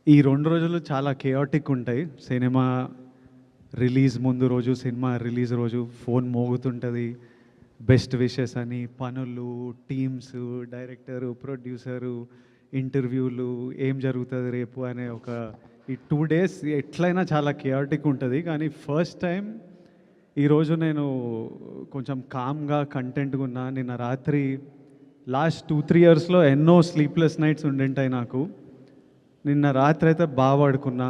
ఈ 2 రోజులు చాలా కేయాటిక్ ఉంటాయి. సినిమా రిలీజ్ ముందు రోజు, సినిమా రిలీజ్ రోజు ఫోన్ మోగుతుంటది. బెస్ట్ విషెస్ అని, పనులు, టీమ్స్, డైరెక్టరు, ప్రొడ్యూసరు, ఇంటర్వ్యూలు, ఏం జరుగుతుంది రేపు అనే ఒక ఈ 2 డేస్ ఎట్లయినా చాలా కేయాటిక్ ఉంటుంది. కానీ ఫస్ట్ టైం ఈరోజు నేను కొంచెం కామ్గా కంటెంట్గా ఉన్నా. నిన్న రాత్రి లాస్ట్ 2-3 ఇయర్స్లో ఎన్నో స్లీప్లెస్ నైట్స్ ఉండింటాయి నాకు. నిన్న రాత్రి అయితే బాగా పడుకున్నా,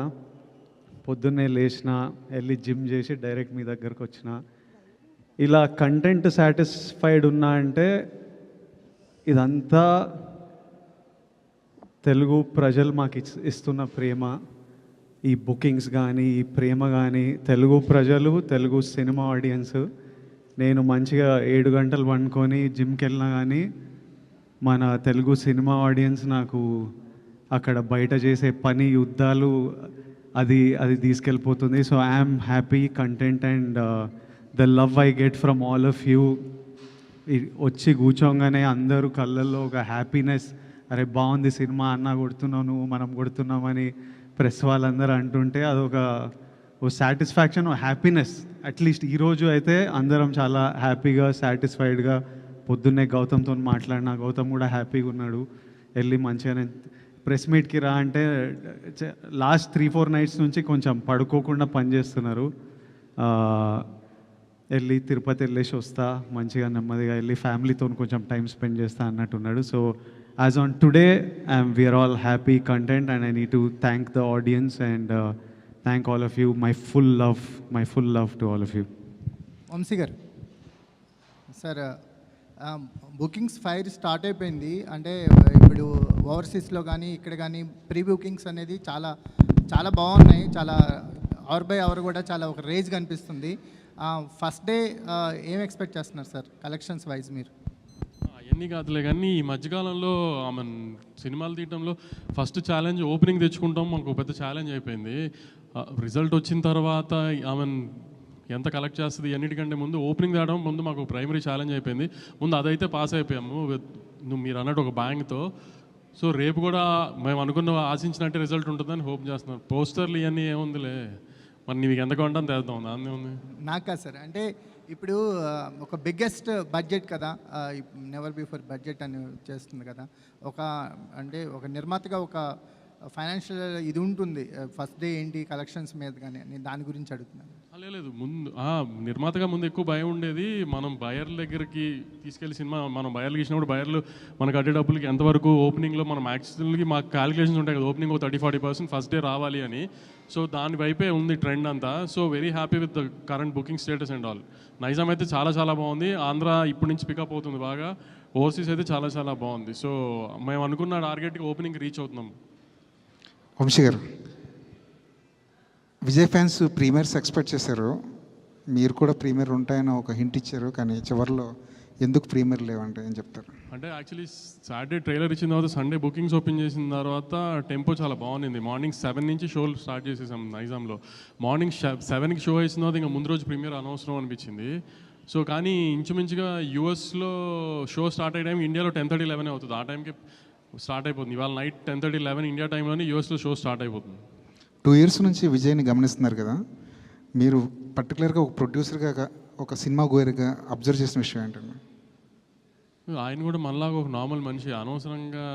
పొద్దున్నే లేచిన, వెళ్ళి జిమ్ చేసి డైరెక్ట్ మీ దగ్గరకు వచ్చిన. ఇలా కంటెంట్ సాటిస్ఫైడ్ ఉన్నా అంటే ఇదంతా తెలుగు ప్రజలు మాకు ఇస్తున్న ప్రేమ. ఈ బుకింగ్స్ కానీ, ఈ ప్రేమ కానీ, తెలుగు ప్రజలు, తెలుగు సినిమా ఆడియన్స్. నేను మంచిగా 7 గంటలు పండుకొని జిమ్కి వెళ్ళినా కానీ మన తెలుగు సినిమా ఆడియన్స్ నాకు అక్కడ బయట చేసే పని, యుద్ధాలు అది తీసుకెళ్ళిపోతుంది. So I'm happy, content and the love I get from all of you. వచ్చి కూర్చోగానే అందరూ కళ్ళల్లో ఒక హ్యాపీనెస్, అరే బాగుంది సినిమా, అన్న కొడుతున్నావు నువ్వు, మనం కొడుతున్నామని ప్రెస్ వాళ్ళందరూ అంటుంటే అదొక సాటిస్ఫాక్షన్, హ్యాపీనెస్. అట్లీస్ట్ ఈరోజు అయితే అందరం చాలా హ్యాపీగా, సాటిస్ఫైడ్గా. పొద్దున్నే గౌతమ్తో మాట్లాడినా, గౌతమ్ కూడా హ్యాపీగా ఉన్నాడు. వెళ్ళి మంచిగానే ప్రెస్ మీట్కి రా అంటే లాస్ట్ 3-4 నైట్స్ నుంచి కొంచెం పడుకోకుండా పనిచేస్తున్నారు. వెళ్ళి తిరుపతి వెళ్ళేసి వస్తా, మంచిగా నెమ్మదిగా వెళ్ళి ఫ్యామిలీతో కొంచెం టైం స్పెండ్ చేస్తా అన్నట్టున్నాడు. So as on today we are all happy, content, and I need to thank the audience and thank all of you. My full love to all of you. Vamsi garu, sir bookings fire start అయిపోయింది. అంటే ఇప్పుడు ఓవర్సీస్లో కానీ ఇక్కడ కానీ pre bookings అనేది చాలా చాలా బాగున్నాయి. చాలా అవర్ బై అవర్ కూడా చాలా ఒక రేజ్ కనిపిస్తుంది. ఫస్ట్ డే ఏం ఎక్స్పెక్ట్ చేస్తున్నారు సార్ కలెక్షన్స్ వైజ్ మీరు? అవన్నీ కాదులే కానీ ఈ మధ్యకాలంలో ఆమె సినిమాలు తీయడంలో ఫస్ట్ ఛాలెంజ్ ఓపెనింగ్ తెచ్చుకుంటాం, మనకు పెద్ద ఛాలెంజ్ అయిపోయింది. రిజల్ట్ వచ్చిన తర్వాత ఆమె ఎంత కలెక్ట్ చేస్తుంది అన్నిటికంటే ముందు ఓపెనింగ్ తేవడం ముందు మాకు ప్రైమరీ ఛాలెంజ్ అయిపోయింది. ముందు అదైతే పాస్ అయిపోయాము మీరు అన్నట్టు ఒక బ్యాంక్తో. సో రేపు కూడా మేము అనుకున్న ఆశించినట్టే రిజల్ట్ ఉంటుందని హోప్ చేస్తున్నాం. పోస్టర్లు ఇవన్నీ ఏముందిలే, మరి నీకు ఎంత కొంటాను తెద్దాం, దాన్ని ఉంది. నాకా సార్, అంటే ఇప్పుడు ఒక బిగ్గెస్ట్ బడ్జెట్ కదా, నెవర్ బిఫోర్ బడ్జెట్ అని చేస్తుంది కదా, అంటే ఒక నిర్మాతగా ఒక ఫైనాన్షియల్ ఇది ఉంటుంది. ఫస్ట్ డే ఏంటి కలెక్షన్స్ మీద కానీ నేను దాని గురించి అడుగుతున్నాను. లేదు, ముందు నిర్మాతగా ముందు ఎక్కువ భయం ఉండేది. మనం బయర్ల దగ్గరికి తీసుకెళ్లి సినిమా మనం బయర్లు ఇచ్చినప్పుడు బయర్లు మనకు అడ్డే డబ్బులకి ఎంతవరకు ఓపెనింగ్లో మనం యాక్చువల్గా మాకు క్యాలిక్యులేషన్స్ ఉంటాయి కదా, ఓపెనింగ్ 30-40% ఫస్ట్ డే రావాలి అని. సో దాని వైపే ఉంది ట్రెండ్ అంతా. So very happy with the current booking status and all. Nizam అయితే చాలా చాలా బాగుంది. ఆంధ్ర ఇప్పటి నుంచి పికప్ అవుతుంది బాగా. ఓవర్సీస్ అయితే చాలా చాలా బాగుంది. సో మేము అనుకున్న టార్గెట్కి ఓపెనింగ్ రీచ్ అవుతున్నాం. వంశీ గారు, విజయ్ ఫ్యాన్స్ ప్రీమియర్స్ ఎక్స్పెక్ట్ చేశారు, మీరు కూడా ప్రీమియర్ ఉంటాయని ఒక హింట్ ఇచ్చారు, కానీ చివరిలో ఎందుకు ప్రీమియర్ లేవంటే ఏం చెప్తారు? అంటే యాక్చువల్లీ సాటర్డే ట్రైలర్ ఇచ్చిన తర్వాత సండే బుకింగ్స్ ఓపెన్ చేసిన తర్వాత టెంపో చాలా బాగుంది. మార్నింగ్ 7 నుంచి షోలు స్టార్ట్ చేసేసాం నైజాంలో. మార్నింగ్ 7కి షో వేసిన తర్వాత ఇంకా ముందు రోజు ప్రీమియర్ అనవసరం అనిపించింది. సో కానీ ఇంచుమించుగా యూఎస్లో షో స్టార్ట్ అయ్యే టైం ఇండియాలో 10:30-11 అవుతుంది. ఆ టైంకి స్టార్ట్ అయిపోతుంది. ఇవాళ నైట్ 10:30-11 ఇండియా టైంలోనే యూఎస్లో షో స్టార్ట్ అయిపోతుంది. 2 ఇయర్స్ నుంచి విజయ్ని గమనిస్తున్నారు కదా, మీరు పర్టికులర్గా ఒక ప్రొడ్యూసర్గా, ఒక సినిమా గోయర్గా అబ్జర్వ్ చేసిన విషయం ఏంటండి? ఆయన కూడా మనలాగా ఒక నార్మల్ మనిషి, అనవసరంగా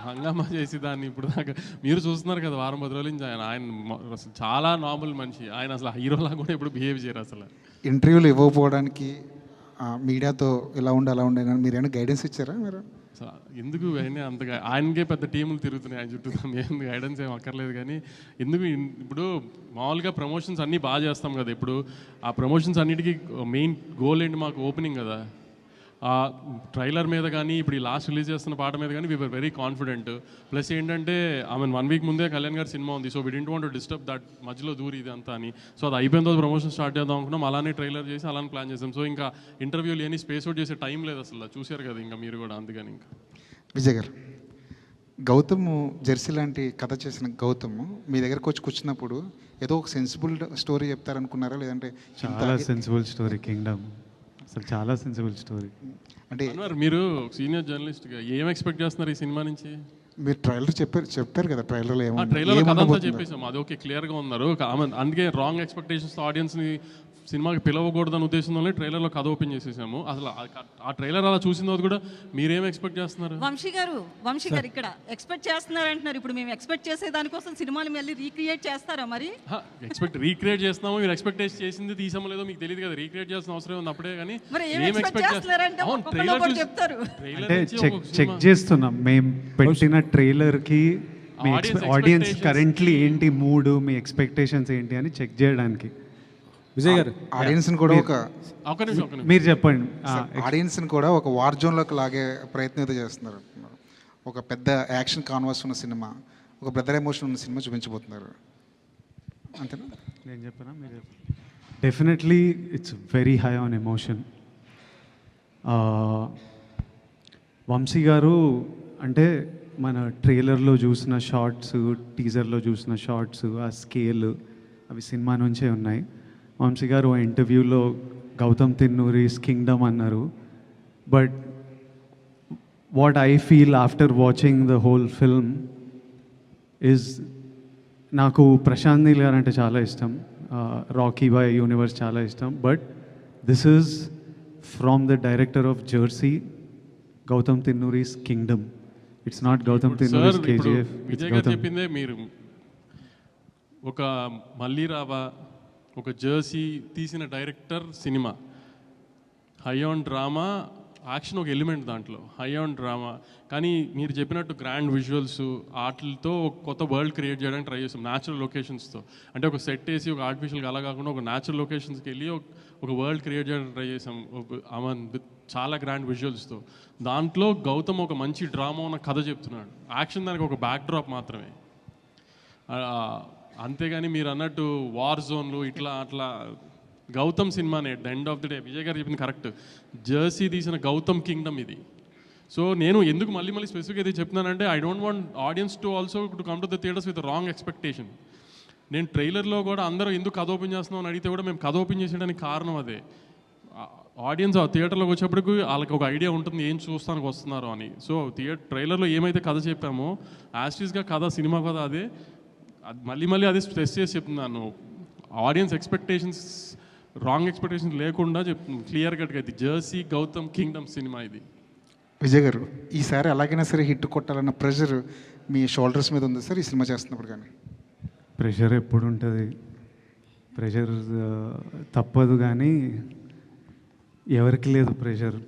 హంగామా చేసి దాన్ని ఇప్పుడు దాకా మీరు చూస్తున్నారు కదా వారం 10 రోజుల నుంచి ఆయన అసలు చాలా నార్మల్ మనిషి. ఆయన అసలు హీరోలా కూడా ఎప్పుడు బిహేవ్ చేయరు. అసలు ఇంటర్వ్యూలు ఇవ్వకపోవడానికి మీడియాతో ఇలా ఉండి అలా ఉండే మీరు ఏమైనా గైడెన్స్ ఇచ్చారా? మీరు ఎందుకు అయినా అంతగా ఆయనకే పెద్ద టీములు తిరుగుతున్నాయి ఆయన చుట్టూ, మేము గైడెన్స్ ఏం అక్కర్లేదు. కానీ ఎందుకు ఇప్పుడు మామూలుగా ప్రమోషన్స్ అన్నీ బాగా చేస్తాం కదా, ఇప్పుడు ఆ ప్రమోషన్స్ అన్నిటికీ మెయిన్ గోల్ ఏంటి మాకు ఓపెనింగ్ కదా. ఆ ట్రైలర్ మీద కానీ ఇప్పుడు ఈ లాస్ట్ రిలీజ్ చేస్తున్న పాట మీద కానీ వీఆర్ వెరీ కాన్ఫిడెంట్. ప్లస్ ఏంటంటే ఆమె 1 వీక్ ముందే కళ్యాణ్ గారి సినిమా ఉంది. So we didn't want to disturb that మధ్యలో దూరి ఇది అంతా అని. సో అది అయిపోయిన తర్వాత ప్రమోషన్ స్టార్ట్ చేద్దాం అనుకున్నాం. అలానే ట్రైలర్ చేసి అలానే ప్లాన్ చేసాం. సో ఇంకా ఇంటర్వ్యూలు ఏని స్పేస్ అవుట్ చేసే టైం లేదు అసలు, చూశారు కదా ఇంకా మీరు కూడా. అందుకని ఇంకా విజయ్ గారు, గౌతమ్ జెర్సీ లాంటి కథ చేసిన గౌతమ్ మీ దగ్గరకు వచ్చి కూర్చున్నప్పుడు ఏదో ఒక సెన్సిబుల్ స్టోరీ చెప్తారనుకున్నారా, లేదంటే? చాలా సెన్సిబుల్ స్టోరీ కింగ్డమ్, అసలు చాలా సెన్సిబుల్ స్టోరీ. అంటే మీరు సీనియర్ జర్నలిస్ట్గా ఏం ఎక్స్పెక్ట్ చేస్తున్నారు ఈ సినిమా నుంచి? మీరు ట్రైలర్ చెప్పారు కదా ట్రైలర్లో ఆ ట్రైలర్ కథ అంతా చెప్పేసాం, అది ఓకే, క్లియర్గా ఉన్నారు. అందుకే రాంగ్ ఎక్స్పెక్టేషన్స్ ఆడియన్స్ని సినిమాకి పిలవకూడదని ఉద్దేశంలోనే ట్రైలర్లో కథ ఓపెన్ చేసేసాము. అసలు ఆ ట్రైలర్ అలా చూసిన తర్వాత కూడా మీరేం ఎక్స్పెక్ట్ చేస్తున్నారు? వంశీ గారు ఇక్కడ ఎక్స్పెక్ట్ చేస్తున్నారు అంటున్నారు. ఇప్పుడు మేము ఎక్స్పెక్ట్ చేసే దానికోసం సినిమాలు మళ్ళీ రీక్రియేట్ చేస్తారా మరి? రీక్రియేట్ చేస్తున్నాము, మీరు ఎక్స్పెక్ట్ చేసింది తీసామో లేదో మీకు తెలియదు కదా, రీక్రియేట్ చేసిన అవసరం ఉంది అప్పుడే. కానీ మరి ఏం ఎక్స్పెక్ట్ చేస్తున్నారంటే ఒక్కొక్కరు చెప్తారు. అంటే చెక్ చేస్తున్నాం మేము పెట్టిన ట్రైలర్కి మీ ఆడియన్స్ కరెంట్లీ ఏంటి మూడు, మీ ఎక్స్పెక్టేషన్స్ ఏంటి అని చెక్ చేయడానికి. విజయ్ గారు, ఆడియన్స్ని కూడా ఒక నిమిషం మీరు చెప్పండి. ఆడియన్స్ని కూడా ఒక వార్ జోన్లోకి లాగే ప్రయత్నం అయితే చేస్తున్నారు. ఒక పెద్ద యాక్షన్ కాన్వాస్ ఉన్న సినిమా, ఒక బ్రదర్ ఎమోషన్ ఉన్న సినిమా చూపించబోతున్నారు, అంతేనా? నేను చెప్పనా మీరు చెప్పండి. Definitely it's very high on emotion. Vamshi గారు అంటే మన ట్రైలర్లో చూసిన షార్ట్స్, టీజర్లో చూసిన షార్ట్స్, ఆ స్కేల్ అవి సినిమా నుంచే ఉన్నాయి. వంశీ గారు ఆ ఇంటర్వ్యూలో గౌతమ్ తిన్నూరిస్ కింగ్డమ్ అన్నారు. But what I feel after watching the whole film is, నాకు ప్రశాంత్ నీల్ గారు అంటే చాలా ఇష్టం, రాకీ బాయ్ యూనివర్స్ చాలా ఇష్టం. But this is from the director of Jersey, Gautam Tinnanuri's Kingdom. It's not Gautam Tinnanuri's KGF. Vijay garu చెప్పిందే మీరు ఒక మళ్ళీ రావా, ఒక జెర్సీ తీసిన డైరెక్టర్ సినిమా, హై ఆన్ డ్రామా, యాక్షన్ ఒక ఎలిమెంట్ దాంట్లో, హై ఆన్ డ్రామా. కానీ మీరు చెప్పినట్టు గ్రాండ్ విజువల్స్ ఆటలతో ఒక కొత్త వరల్డ్ క్రియేట్ చేయడానికి ట్రై చేస్తాం, న్యాచురల్ లొకేషన్స్తో. అంటే ఒక సెట్ వేసి ఒక ఆర్టిఫిషియల్గా అలా కాకుండా ఒక న్యాచురల్ లొకేషన్స్కి వెళ్ళి ఒక వరల్డ్ క్రియేట్ చేయడానికి ట్రై చేసాం, చాలా గ్రాండ్ విజువల్స్తో. దాంట్లో గౌతమ్ ఒక మంచి డ్రామా ఉన్న కథ చెప్తున్నాడు, యాక్షన్ దానికి ఒక బ్యాక్ డ్రాప్ మాత్రమే. అంతేగాని మీరు అన్నట్టు వార్ జోన్లు ఇట్లా అట్లా గౌతమ్ సినిమానే at the end of the day. Vijay గారు చెప్పింది కరెక్ట్, జెర్సీ తీసిన గౌతమ్ కింగ్డమ్ ఇది. సో నేను ఎందుకు మళ్ళీ స్పెసిఫిక్గా ఇది చెప్తున్నానంటే, I don't want audience to also to come to the theatres with wrong expectation. నేను ట్రైలర్లో కూడా అందరూ ఎందుకు కథ ఓపెన్ చేస్తున్నాం అని అడిగితే కూడా మేము కథ ఓపెన్ చేసేయడానికి కారణం అదే. ఆడియన్స్ ఆ థియేటర్లోకి వచ్చేప్పటికి వాళ్ళకి ఒక ఐడియా ఉంటుంది ఏం చూస్తానికి వస్తున్నారు అని. సో ట్రైలర్లో ఏమైతే కథ చెప్పామో యాస్టీస్గా కథ, సినిమా కథ అదే. మళ్ళీ అదే స్ట్రెస్ చేసి చెప్తున్నాను, ఆడియన్స్ ఎక్స్పెక్టేషన్స్, రాంగ్ ఎక్స్పెక్టేషన్స్ లేకుండా చెప్తున్నాను క్లియర్ కట్గా. ఇది జెర్సీ గౌతమ్ కింగ్డమ్ సినిమా ఇది. విజయ్ గారు, ఈసారి ఎలాగైనా సరే హిట్ కొట్టాలన్న ప్రెషర్ మీ షోల్డర్స్ మీద ఉంది సార్ ఈ సినిమా చేస్తున్నప్పుడు? కానీ ప్రెషర్ ఎప్పుడు ఉంటుంది, ప్రెషర్ తప్పదు, కానీ ఎవరికి లేదు ప్రెషర్.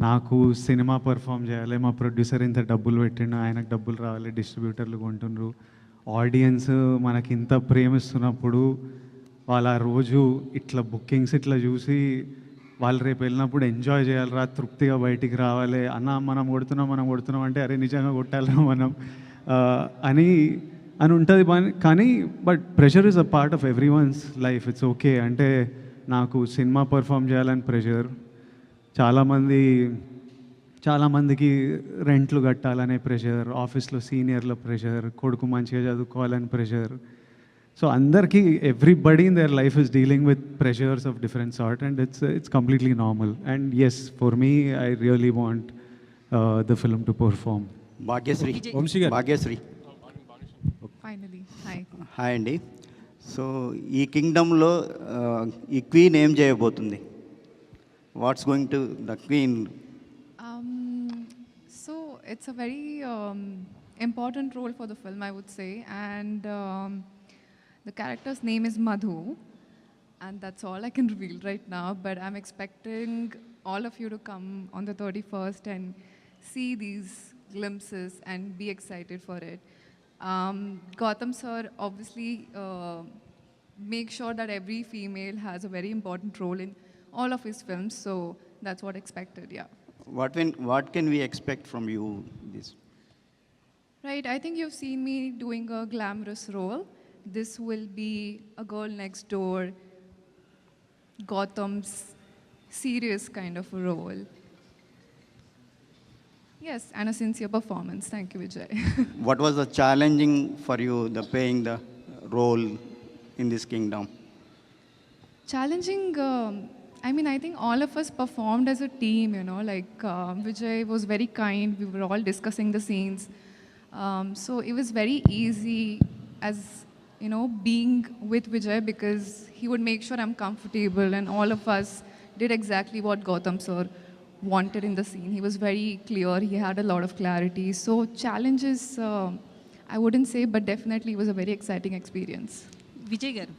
నాకు సినిమా పర్ఫామ్ చేయాలి, మా ప్రొడ్యూసర్ ఇంత డబ్బులు పెట్టిండు, ఆయనకు డబ్బులు రావాలి, డిస్ట్రిబ్యూటర్లు కొంటుండ్రు, ఆడియన్స్ మనకి ఇంత ప్రేమిస్తున్నప్పుడు వాళ్ళు ఆ రోజు ఇట్లా బుకింగ్స్ ఇట్లా చూసి వాళ్ళు రేపు వెళ్ళినప్పుడు ఎంజాయ్ చేయాలిరా, తృప్తిగా బయటికి రావాలి. అన్న మనం కొడుతున్నాం అంటే అరే నిజంగా కొట్టాలిరా మనం అని ఉంటుంది. కానీ but pressure is a part of every one's life. It's okay. అంటే నాకు సినిమా పర్ఫామ్ చేయాలని ప్రెషర్, చాలామందికి రెంట్లు కట్టాలనే ప్రెషర్, ఆఫీస్లో సీనియర్ల ప్రెషర్, కొడుకు మంచిగా చదువుకోవాలని ప్రెషర్. సో అందరికీ everybody in their life is dealing with pressures of different sort and it's completely normal. And yes, for me I really want the film to perform. Bhagyashri, Vamsi garu. Bhagyashri finally hi. Hi అండి. So ఈ కింగ్డమ్లో ఈ queen ఏం చేయబోతుంది? What's going to the queen? So it's a very important role for the film, I would say, and the character's name is Madhu, and that's all I can reveal right now, but I'm expecting all of you to come on the 31st and see these glimpses and be excited for it. Gautam sir obviously make sure that every female has a very important role in all of his films, so that's what expected. Yeah. What can we expect from you this? Right, I think you've seen me doing a glamorous role. This will be a girl next door, Gautam's serious kind of a role. Yes, and a sincere performance. Thank you, Vijay. What was the challenging for you, the playing the role in this kingdom? Challenging, I mean, I think all of us performed as a team, you know, like Vijay was very kind. We were all discussing the scenes. So it was very easy as, you know, being with Vijay because he would make sure I'm comfortable, and all of us did exactly what Gautam sir wanted in the scene. He was very clear. He had a lot of clarity. So challenges, I wouldn't say, but definitely it was a very exciting experience. Vijay గారు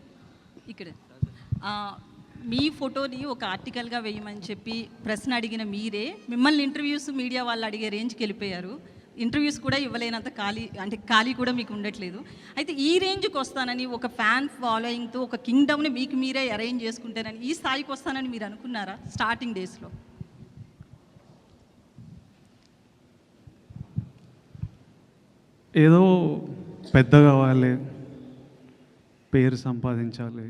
ఇక్కడ మీ ఫోటోని ఒక ఆర్టికల్గా వేయమని చెప్పి ప్రశ్న అడిగిన మీరే మిమ్మల్ని ఇంటర్వ్యూస్ మీడియా వాళ్ళు అడిగే రేంజ్కి వెళ్ళిపోయారు. ఇంటర్వ్యూస్ కూడా ఇవ్వలేనంత ఖాళీ కూడా మీకు ఉండట్లేదు. అయితే ఈ రేంజ్కి వస్తానని, ఒక ఫ్యాన్ ఫాలోయింగ్తో ఒక కింగ్డమ్ని మీకు మీరే అరేంజ్ చేసుకుంటారని, ఈ స్థాయికి వస్తానని మీరు అనుకున్నారా స్టార్టింగ్ డేస్లో? ఏదో పెద్ద కావాలి, పేరు సంపాదించాలి,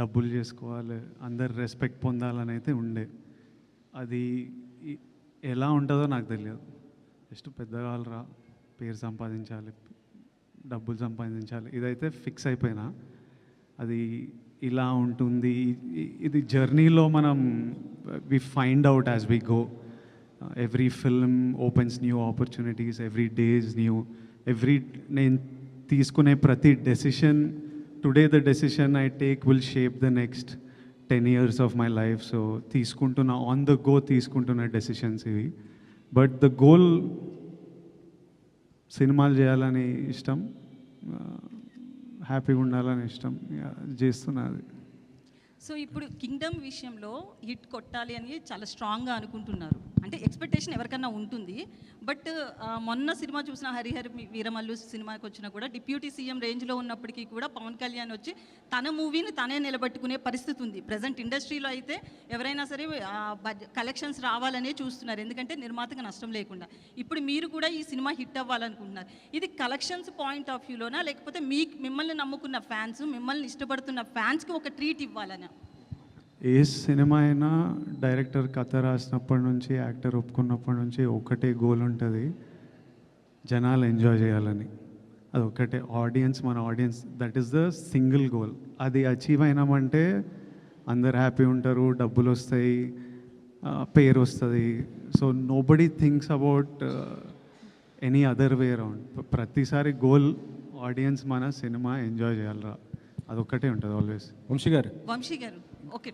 డబ్బులు చేసుకోవాలి, అందరు రెస్పెక్ట్ పొందాలని అయితే ఉండే. అది ఎలా ఉంటుందో నాకు తెలియదు. జస్ట్ పెద్ద కావాలరా, పేరు సంపాదించాలి, డబ్బులు సంపాదించాలి, ఇదైతే ఫిక్స్ అయిపోయినా. అది ఇలా ఉంటుంది. ఇది జర్నీలో మనం we find out as we go. Every film opens new opportunities, every day is new. నేను తీసుకునే ప్రతి decision, today the decision I take will shape the next 10 years of my life. So తీసుకుంటున్న ఆన్ ద గో తీసుకుంటున్న decisions ఇవి. But the goal సినిమాలు చేయాలని ఇష్టం, హ్యాపీగా ఉండాలని ఇష్టం, చేస్తున్నది. సో ఇప్పుడు కింగ్డమ్ విషయంలో హిట్ కొట్టాలి అని చాలా స్ట్రాంగ్గా అనుకుంటున్నారు. అంటే ఎక్స్పెక్టేషన్ ఎవరికన్నా ఉంటుంది. బట్ మొన్న సినిమా చూసిన హరిహర వీరమల్లు సినిమాకి వచ్చినా కూడా డిప్యూటీ సీఎం రేంజ్లో ఉన్నప్పటికీ కూడా పవన్ కళ్యాణ్ వచ్చి తన మూవీని తనే నిలబెట్టుకునే పరిస్థితి ఉంది. ప్రజెంట్ ఇండస్ట్రీలో అయితే ఎవరైనా సరే కలెక్షన్స్ రావాలనే చూస్తున్నారు, ఎందుకంటే నిర్మాతగా నష్టం లేకుండా. ఇప్పుడు మీరు కూడా ఈ సినిమా హిట్ అవ్వాలనుకుంటున్నారు. ఇది కలెక్షన్స్ పాయింట్ ఆఫ్ వ్యూలోనా, లేకపోతే మిమ్మల్ని నమ్ముకున్న ఫ్యాన్స్, మిమ్మల్ని ఇష్టపడుతున్న ఫ్యాన్స్కి ఒక ట్రీట్ ఇవ్వాలనా? ఏ సినిమా అయినా డైరెక్టర్ కథ రాసినప్పటి నుంచి, యాక్టర్ ఒప్పుకున్నప్పటి నుంచి ఒకటే గోల్ ఉంటుంది, జనాలు ఎంజాయ్ చేయాలని. అది ఒకటే ఆడియన్స్, మన audience, that is the single goal. అది అచీవ్ అయినామంటే అందరు హ్యాపీ ఉంటారు, డబ్బులు వస్తాయి, పేరు వస్తుంది. So nobody thinks about any other way around. ప్రతిసారి గోల్ ఆడియన్స్, మన సినిమా ఎంజాయ్ చేయాలరా, అదొక్కటే ఉంటుంది ఆల్వేస్. వంశీ గారు ఓకే.